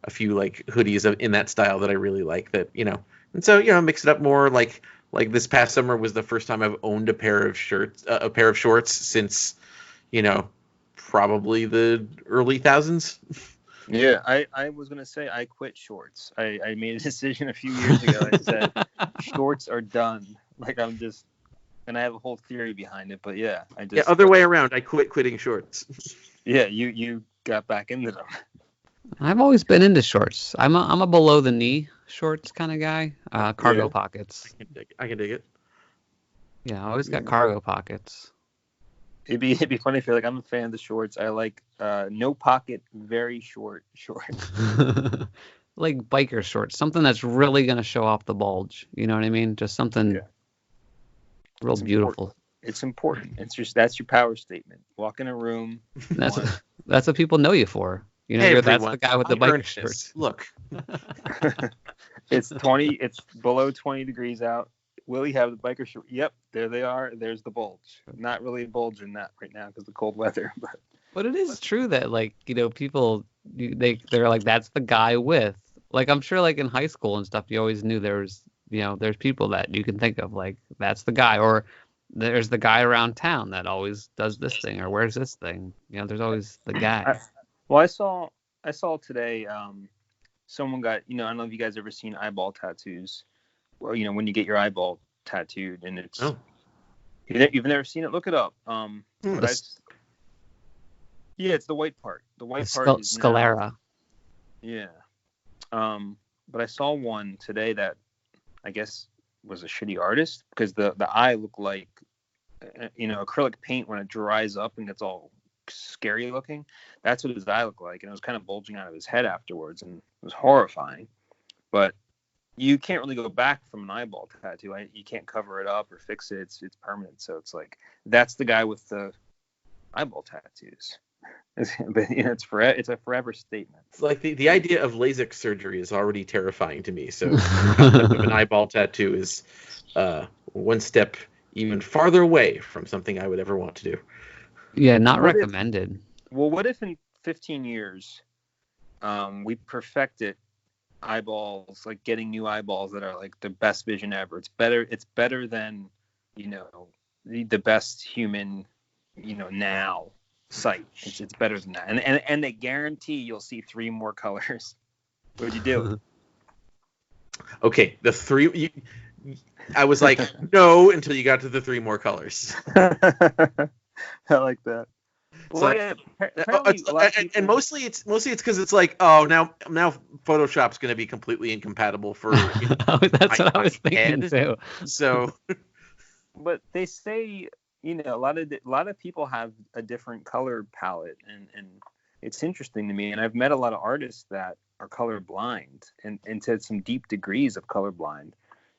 like hoodies in that style that I really like. That And so, mix it up more. Like this past summer was the first time I've owned a pair of shorts since, probably the early thousands. Yeah, I was gonna say I quit shorts. I made a decision a few years ago. I said shorts are done. Like, and I have a whole theory behind it. But other way around. I quitting shorts. Yeah, you got back into them. I've always been into shorts. I'm a below the knee shorts kind of guy. Cargo pockets. I can dig it. Yeah, I always got cargo pockets. It'd be funny if you're like, I'm a fan of the shorts. I like no pocket, very short shorts. Like biker shorts, something that's really gonna show off the bulge. You know what I mean? Just something real beautiful. It's important. That's your power statement. Walk in a room. That's what people know you for. Hey, that's the guy with the biker shorts. Look. It's below 20 degrees out. Will he have the biker short? Yep, there they are. There's the bulge. Not really a bulge in that right now because of the cold weather. But it is true that, like, people, they're like, that's the guy with. Like, I'm sure, like, in high school and stuff, you always knew there's people that you can think of, like, that's the guy. Or there's the guy around town that always does this thing or wears this thing. There's always the guy. Well, I saw today. Someone got. I don't know if you guys ever seen eyeball tattoos. Well, when you get your eyeball tattooed, and it's. Oh. You've never seen it? Look it up. It's the white part. The white part is sclera. Yeah. But I saw one today that I guess was a shitty artist because the eye looked like acrylic paint when it dries up and gets all scary looking. That's what his eye looked like, and it was kind of bulging out of his head afterwards, and it was horrifying. But you can't really go back from an eyeball tattoo. You can't cover it up or fix it. It's permanent. So it's like, that's the guy with the eyeball tattoos. But it's a forever statement. Like the idea of LASIK surgery is already terrifying to me. So the concept of an eyeball tattoo is one step even farther away from something I would ever want to do. Yeah, not recommended. What if in 15 years we perfected eyeballs, like getting new eyeballs that are like the best vision ever? It's better than the best human now sight. It's better than that, and they guarantee you'll see 3 more colors. What'd you do? Okay, the three. I was like, no, until you got to the three more colors. I like that. It's Well, like, yeah, apparently a lot of people... and mostly it's because it's like, oh, now Photoshop's going to be completely incompatible for. That's what I was thinking too. So, but they say, a lot of people have a different color palette, and it's interesting to me. And I've met a lot of artists that are colorblind, and to some deep degrees of colorblind.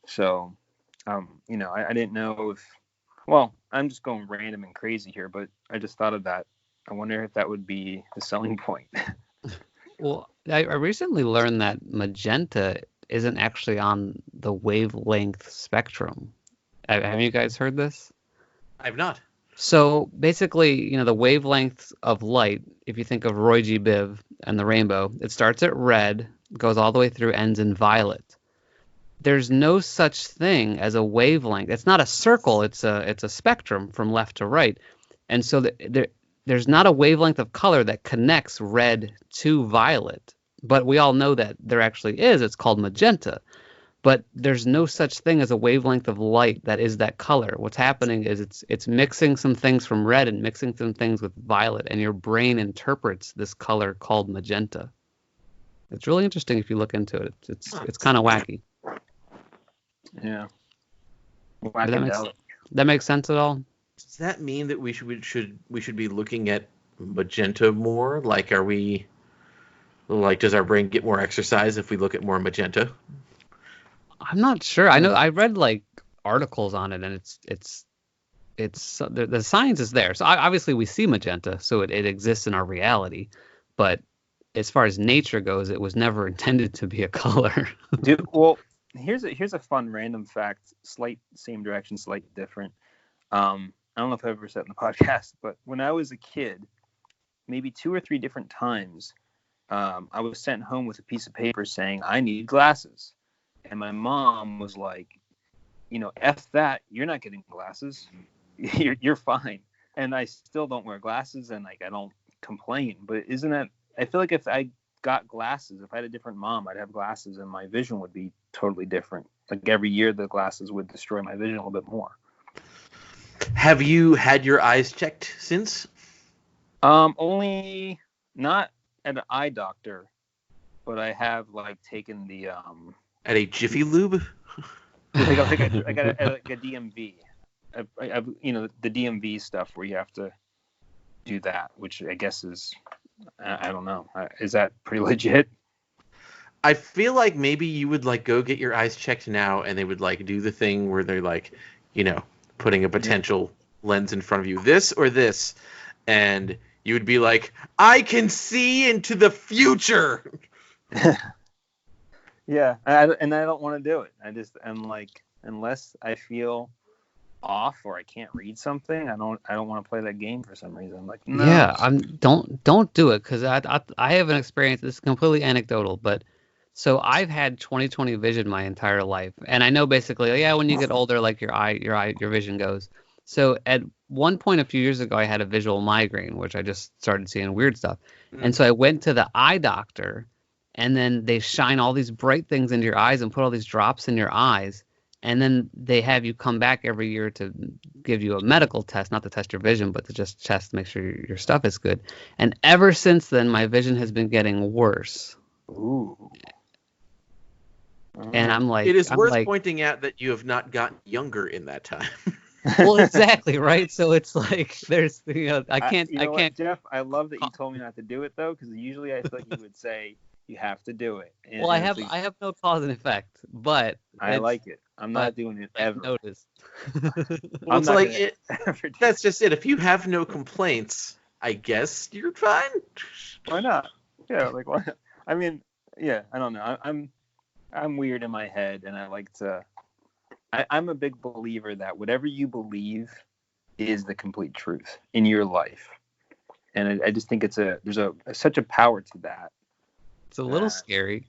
So, I didn't know if. Well, I'm just going random and crazy here, but I just thought of that. I wonder if that would be the selling point. Well, I recently learned that magenta isn't actually on the wavelength spectrum. Have you guys heard this? I've not. So basically, the wavelength of light, if you think of Roy G. Biv and the rainbow, it starts at red, goes all the way through, ends in violet. There's no such thing as a wavelength. It's not a circle. It's a spectrum from left to right. And so there's not a wavelength of color that connects red to violet. But we all know that there actually is. It's called magenta. But there's no such thing as a wavelength of light that is that color. What's happening is it's mixing some things from red and mixing some things with violet, and your brain interprets this color called magenta. It's really interesting if you look into it. It's kind of wacky. Yeah. That makes sense at all? Does that mean that we should be looking at magenta more? Like, does our brain get more exercise if we look at more magenta? I'm not sure. I know I read articles on it, and it's the science is there. So obviously we see magenta, so it exists in our reality. But as far as nature goes, it was never intended to be a color. Dude, well, here's a fun random fact, slight same direction, slight different. I don't know if I've ever said it in the podcast, but when I was a kid, maybe 2 or 3 different times, I was sent home with a piece of paper saying I need glasses. And my mom was like, F that, you're not getting glasses. You're fine. And I still don't wear glasses, and I don't complain. But isn't that, I feel like if I got glasses, if I had a different mom, I'd have glasses and my vision would be totally different. Like every year the glasses would destroy my vision a little bit more. Have you had your eyes checked since? Only not at an eye doctor, but I have taken the at a Jiffy Lube. I got a DMV. I've the DMV stuff where you have to do that, which I guess is I don't know. Is that pretty legit? I feel like maybe you would go get your eyes checked now, and they would do the thing where they're putting a potential lens in front of you, this or this, and you would be like, I can see into the future. Yeah, and I don't want to do it. I'm unless I feel off or I can't read something, I don't want to play that game for some reason. I'm like, no. Yeah, don't do it, because I have an experience. This is completely anecdotal, but so I've had 20/20 vision my entire life, and I know basically, when you get older, your vision goes. So at one point a few years ago, I had a visual migraine, which I just started seeing weird stuff, and so I went to the eye doctor, and then they shine all these bright things into your eyes and put all these drops in your eyes, and then they have you come back every year to give you a medical test, not to test your vision, but to just test to make sure your stuff is good. And ever since then, my vision has been getting worse. Ooh. And I'm like, it is worth pointing out that you have not gotten younger in that time. Well, exactly, right? So it's there's, I can't. What, Jeff, I love that you told me not to do it, though, because usually I thought you would say you have to do it. And, I have no cause and effect, but I like it. I'm not doing it ever. Noticed. Well, that's just it. If you have no complaints, I guess you're fine. Why not? Yeah, why? I mean, yeah, I don't know. I'm weird in my head, and I like to. I'm a big believer that whatever you believe is the complete truth in your life, and I just think there's such a power to that. It's a little scary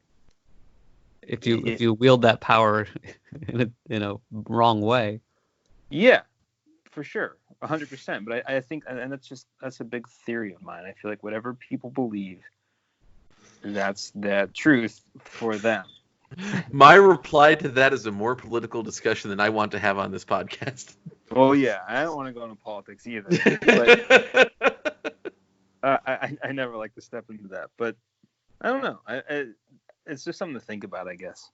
if you wield that power in a wrong way. Yeah, for sure, 100%. But I think, and that's a big theory of mine. I feel like whatever people believe, that's the truth for them. My reply to that is a more political discussion than I want to have on this podcast. Oh yeah, I don't want to go into politics either. But I never like to step into that. But I don't know. It's just something to think about, I guess.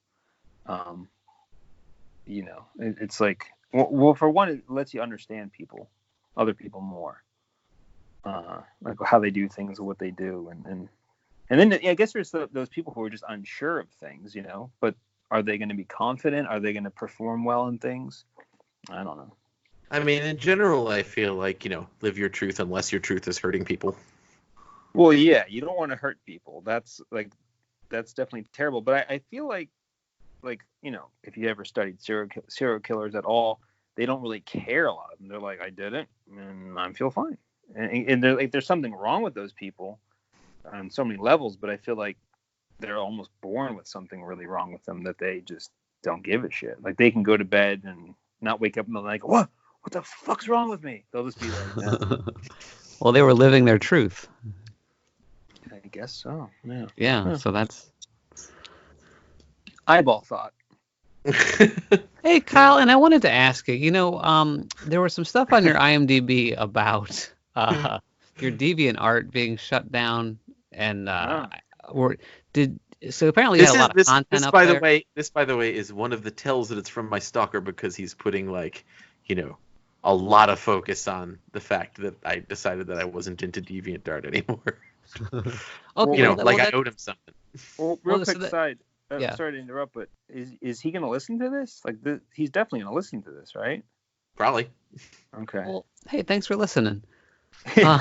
It's like, well, for one, it lets you understand other people more, like how they do things, what they do, and then I guess there's those people who are just unsure of things, but are they going to be confident? Are they going to perform well in things? I don't know. I mean, in general, I feel like, live your truth unless your truth is hurting people. Well, yeah, you don't want to hurt people. That's definitely terrible. But I feel like, if you ever studied serial killers at all, they don't really care a lot of them. They're like, I did it, and I feel fine. And they're like, there's something wrong with those people on so many levels, but I feel like they're almost born with something really wrong with them that they just don't give a shit. Like, they can go to bed and not wake up in the night, what the fuck's wrong with me? They'll just be like, no. Well, they were living their truth. I guess so. Yeah. Yeah. So that's eyeball thought. Hey, Kyle, and I wanted to ask you. There was some stuff on your IMDb about your DeviantArt being shut down, and so apparently you had a lot of content up there. This, by the way, is one of the tells that it's from my stalker, because he's putting a lot of focus on the fact that I decided that I wasn't into DeviantArt anymore. Okay, I owed him something. Well, real quick side. Sorry to interrupt, but is he going to listen to this? Like, he's definitely going to listen to this, right? Probably. Okay. Well, hey, thanks for listening. On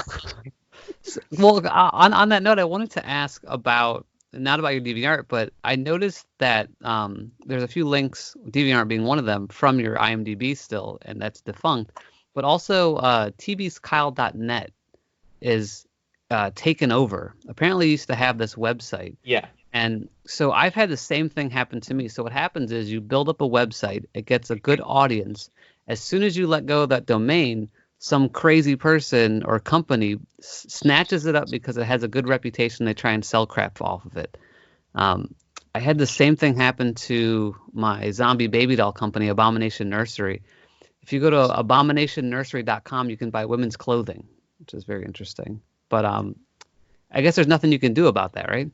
that note, I wanted to ask about, not about your DeviantArt, but I noticed that there's a few links, DeviantArt being one of them, from your IMDb still, and that's defunct. But also, tvskyle.net is taken over. Apparently, you used to have this website. Yeah. And so I've had the same thing happen to me. So what happens is you build up a website, it gets a good audience. As soon as you let go of that domain, some crazy person or company snatches it up because it has a good reputation. They try and sell crap off of it. I had the same thing happen to my zombie baby doll company, Abomination Nursery. If you go to abominationnursery.com, you can buy women's clothing, which is very interesting. But I guess there's nothing you can do about that, right?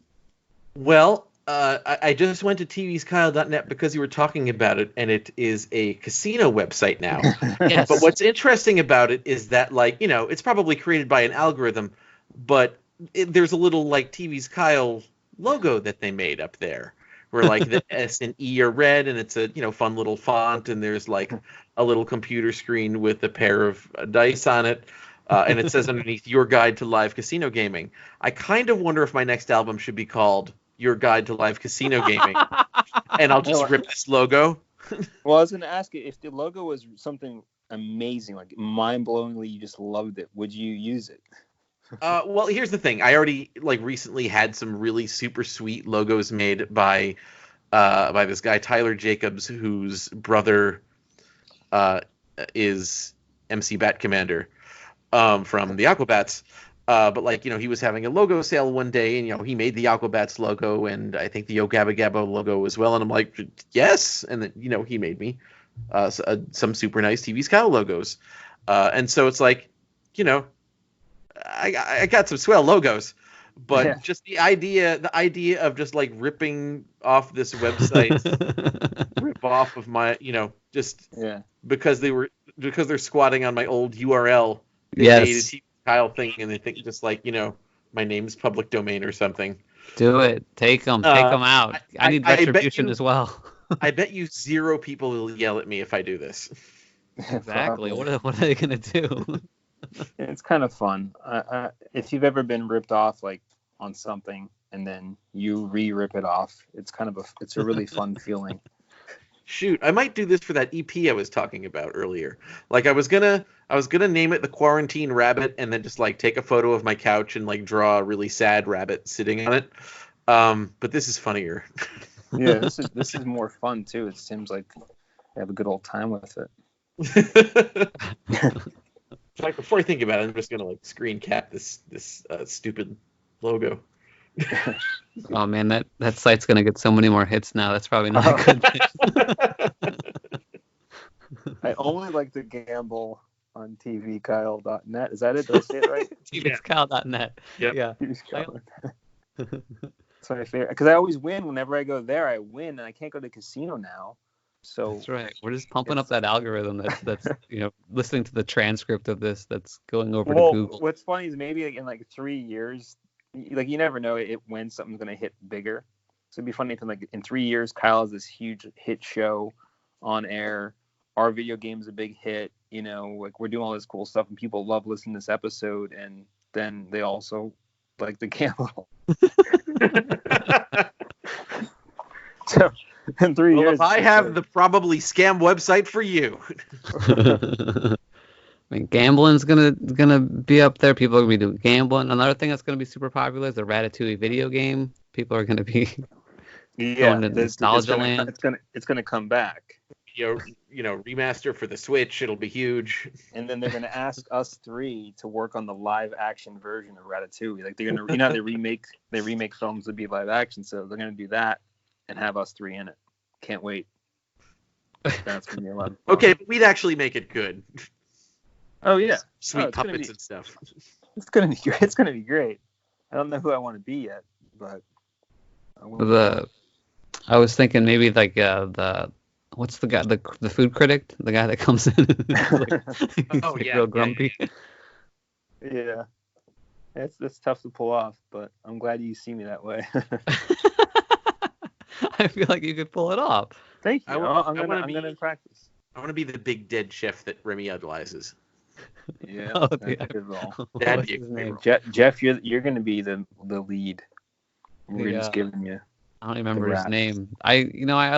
Well, I just went to tvskyle.net because you were talking about it, and it is a casino website now. Yes. But what's interesting about it is that, it's probably created by an algorithm, but there's a little, TV's Kyle logo that they made up there, where, the S and E are red, and it's a, fun little font, and there's, a little computer screen with a pair of dice on it. And it says underneath, Your Guide to Live Casino Gaming. I kind of wonder if my next album should be called Your Guide to Live Casino Gaming. And I'll just rip this logo. Well, I was going to ask you, if the logo was something amazing, mind-blowingly, you just loved it, would you use it? Well, here's the thing. I already, recently had some really super sweet logos made by this guy, Tyler Jacobs, whose brother is MC Bat Commander. From the Aquabats, but he was having a logo sale one day, and he made the Aquabats logo, and I think the Yo Gabba Gabba logo as well, and I'm like, yes, and then he made me some super nice TV's Kyle logos, and so it's I got some swell logos, but just the idea of just ripping off this website, rip off of my because they're squatting on my old URL. They made a TV Kyle thing, and they think just my name's public domain or something. Do it. Take them out. I need retribution as well. I bet you 0 people will yell at me if I do this. Exactly. What are they gonna do? It's kind of fun. If you've ever been ripped off on something and then you rip it off, it's a really fun feeling. Shoot, I might do this for that EP I was talking about earlier. I was gonna name it the Quarantine Rabbit, and then just take a photo of my couch and draw a really sad rabbit sitting on it. But this is funnier. Yeah, this is more fun too. It seems like I have a good old time with it. Before I think about it, I'm just gonna screen cap this stupid logo. Oh man, that site's gonna get so many more hits now. That's probably not a good thing. I only like to gamble on tvkyle.net. Is that it? Did I say it right? tvkyle.net. Yep. Yeah. That's my favorite. Because I always win whenever I go there. I win, and I can't go to the casino now. So that's right. We're just pumping up that algorithm that's listening to the transcript of this that's going over to Google. What's funny is maybe in like 3 years, like you never know when something's gonna hit bigger. So it'd be funny if in 3 years Kyle has this huge hit show on air. Our video game's a big hit. Like we're doing all this cool stuff, and people love listening to this episode, and then they also like the gamble. So in 3 years, if I have the probably scam website for you. I mean, gambling's gonna be up there. People are gonna be doing gambling. Another thing that's gonna be super popular is the Ratatouille video game. People are gonna be going to nostalgia land. It's gonna come back. Remaster for the Switch. It'll be huge. And then they're gonna ask us three to work on the live action version of Ratatouille. Like they're gonna, they remake films to be live action, so they're gonna do that and have us three in it. Can't wait. That's gonna be a lot of fun. Okay, but we'd actually make it good. Oh yeah, sweet puppets and stuff. It's gonna be great. I don't know who I want to be yet, but I was thinking maybe like what's the guy, the food critic, the guy that comes in real grumpy. Yeah, that's tough to pull off, but I'm glad you see me that way. I feel like you could pull it off. Thank you. I'm gonna practice. I want to be the big dead chef that Remy idolizes. Yeah, that's a good role. That'd be a great role. Jeff, you're gonna be the lead. We're just giving you. I don't remember his name. I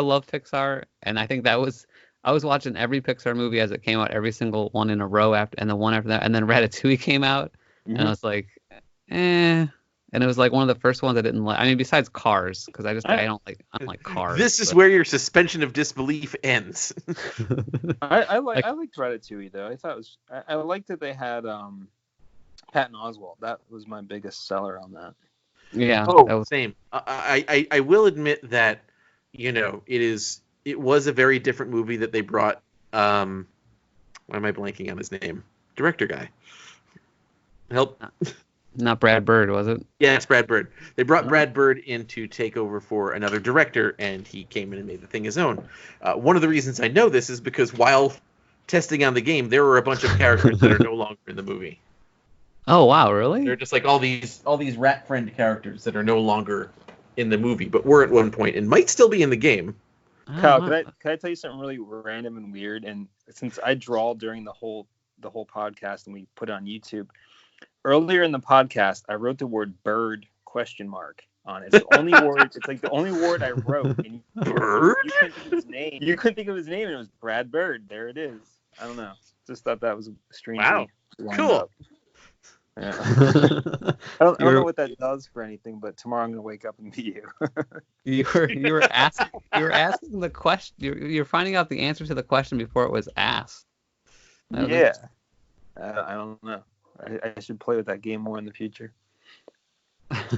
love Pixar, and I think I was watching every Pixar movie as it came out, every single one in a row and the one after that, and then Ratatouille came out, and I was like, and it was like one of the first ones I didn't like. I mean, besides Cars, because I don't like Cars. This is where your suspension of disbelief ends. I liked Ratatouille though. I thought I liked that they had Patton Oswalt. That was my biggest seller on that. Yeah. Oh, same. I will admit that it was a very different movie that they brought. Why am I blanking on his name? Director guy. Help. Not Brad Bird, was it? Yeah, it's Brad Bird. They brought Brad Bird in to take over for another director, and he came in and made the thing his own. One of the reasons I know this is because while testing on the game, there were a bunch of characters that are no longer in the movie. Oh wow, really? They're just like all these rat friend characters that are no longer in the movie, but were at one point and might still be in the game. Kyle, can I tell you something really random and weird? And since I draw during the whole podcast and we put it on YouTube, earlier in the podcast I wrote the word bird ? On it. It's the only word. It's like the only word I wrote. And Bird? You couldn't think of his name. You couldn't think of his name, and it was Brad Bird. There it is. I don't know. Just thought that was strange. Wow. Cool. Up. Yeah. I don't know what that does for anything, but tomorrow I'm gonna wake up and be you. you were asking the question. You're finding out the answer to the question before it was asked. Yeah. I don't know. I should play with that game more in the future.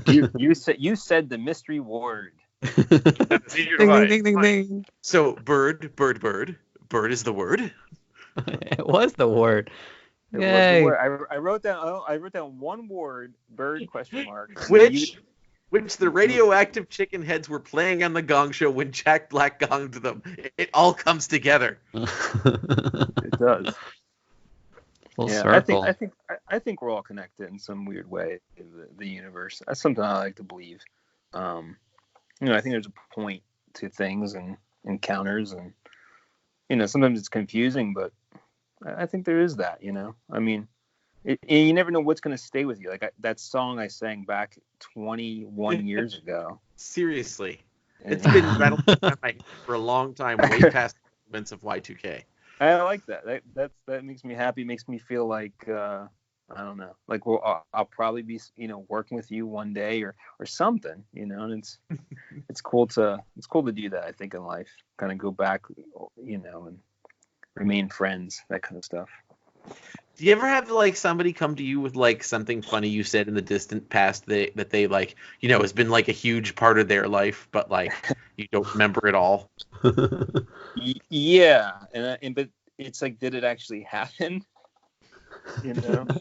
You said the mystery word. Ding, ding, ding, ding. So bird is the word. It was the word. Yay. I wrote down one word, bird ? Which the radioactive chicken heads were playing on the Gong Show when Jack Black gonged them. It all comes together. It does. Full circle. I think we're all connected in some weird way in the universe. That's something I like to believe. I think there's a point to things and encounters, and sometimes it's confusing, but I think there is that. I mean, you never know what's going to stay with you. Like that song I sang back 21 years ago. Seriously, it's been rattled in my head for a long time, way past the events of Y2K. I like that. That makes me happy. Makes me feel like I don't know. Like I'll probably be working with you one day or something. And it's cool to do that. I think in life, kind of go back, and remain friends, that kind of stuff. Do you ever have like somebody come to you with like something funny you said in the distant past that they like, has been like a huge part of their life, but like you don't remember it all? Yeah, but it's like, did it actually happen?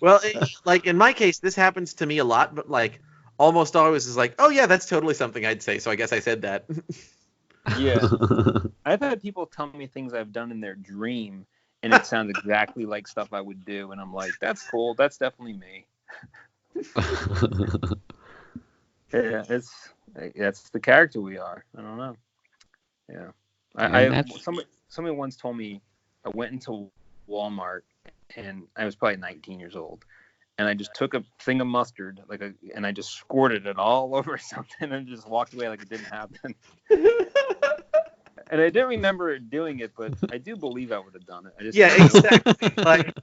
Well, like in my case, this happens to me a lot, but like almost always is like, oh yeah, that's totally something I'd say. So I guess I said that. Yeah, I've had people tell me things I've done in their dream, and it sounds exactly like stuff I would do, and I'm like, that's cool. That's definitely me. Yeah, that's the character we are. I don't know. Yeah, somebody once told me I went into Walmart and I was probably 19 years old, and I just took a thing of mustard and I just squirted it all over something and just walked away like it didn't happen. And I didn't remember doing it, but I do believe I would have done it. Exactly. Like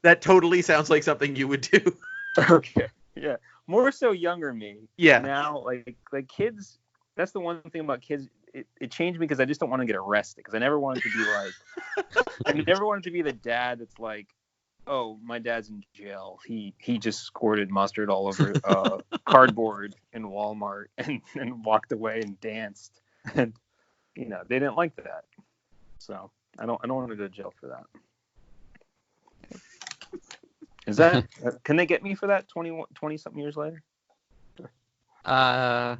that totally sounds like something you would do. Okay. Yeah. More so younger me. Yeah. Now, like kids, that's the one thing about kids. It changed me because I just don't want to get arrested. Because I never wanted to be like, I never wanted to be the dad that's like, oh, my dad's in jail. He just squirted mustard all over cardboard in Walmart and walked away and danced. And they didn't like that. So I don't want to go to jail for that. Is that can they get me for that 20 something years later? No.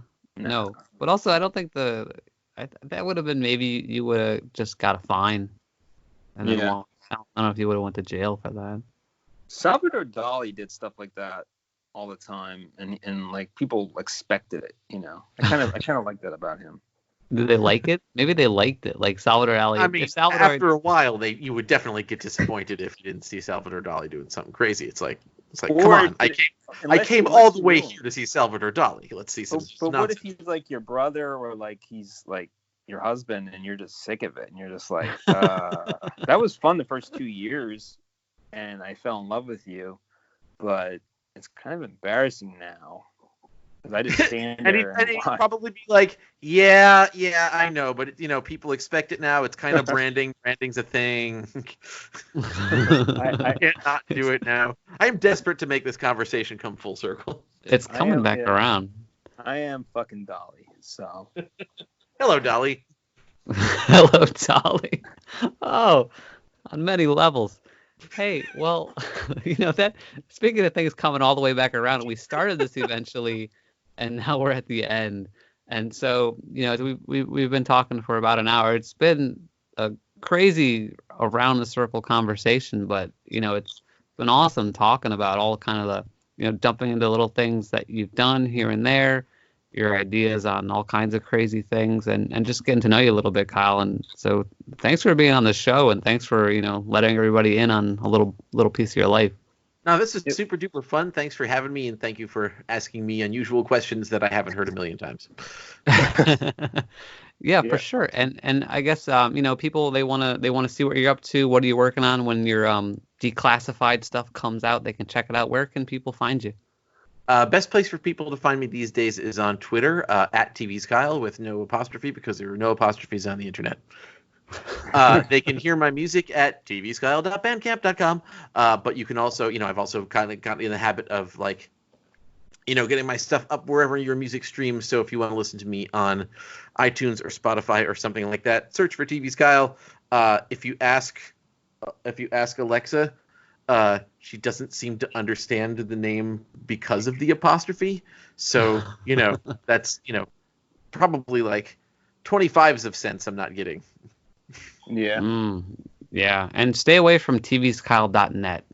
But also I don't think that would have been, maybe you would have just got a fine. And then I don't know if you would have went to jail for that. Salvador Dali did stuff like that all the time, and like people expected it. I kind of like that about him. Did they like it? Maybe they liked it. Like Salvador Dali. I mean, after a while, you would definitely get disappointed if you didn't see Salvador Dali doing something crazy. It's like, come on! I came all the way here to see Salvador Dali. Let's see some. But what if he's like your brother, or like he's like your husband, and you're just sick of it, and you're just like, that was fun the first 2 years, and I fell in love with you, but it's kind of embarrassing now. I just stand there and he'd probably be like, yeah, I know, but people expect it now. It's kind of branding. Branding's a thing. I can't not do it now. I am desperate to make this conversation come full circle. It's coming back around. I am fucking Dolly. So, hello, Dolly. Hello, Dolly. Oh, on many levels. Hey, well, that speaking of things coming all the way back around, we started this eventually. And now we're at the end. And so, we've been talking for about an hour. It's been a crazy around the circle conversation, but, it's been awesome talking about all kind of the, dumping into little things that you've done here and there, your ideas on all kinds of crazy things, and just getting to know you a little bit, Kyle. And so thanks for being on the show, and thanks for, letting everybody in on a little piece of your life. No, this is super duper fun. Thanks for having me, and thank you for asking me unusual questions that I haven't heard a million times. Yeah, for sure. And I guess people they want to see what you're up to. What are you working on when your declassified stuff comes out? They can check it out. Where can people find you? Best place for people to find me these days is on Twitter at TVSkyle with no apostrophe, because there are no apostrophes on the internet. They can hear my music at tvskyle.bandcamp.com, but you can also, I've also kind of gotten in the habit of like, getting my stuff up wherever your music streams. So if you want to listen to me on iTunes or Spotify or something like that, search for TVSkyle. If you ask Alexa, she doesn't seem to understand the name because of the apostrophe. So that's probably like 25s of cents I'm not getting. Yeah. Yeah, and stay away from tvskyle.net.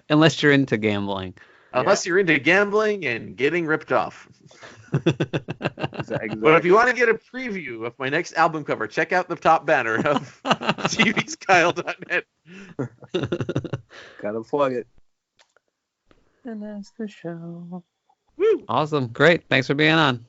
Unless you're into gambling. Unless you're into gambling and getting ripped off. Exactly. But if you want to get a preview of my next album cover, check out the top banner of tvskyle.net. Gotta plug it. And that's the show. Woo! Awesome. Great. Thanks for being on.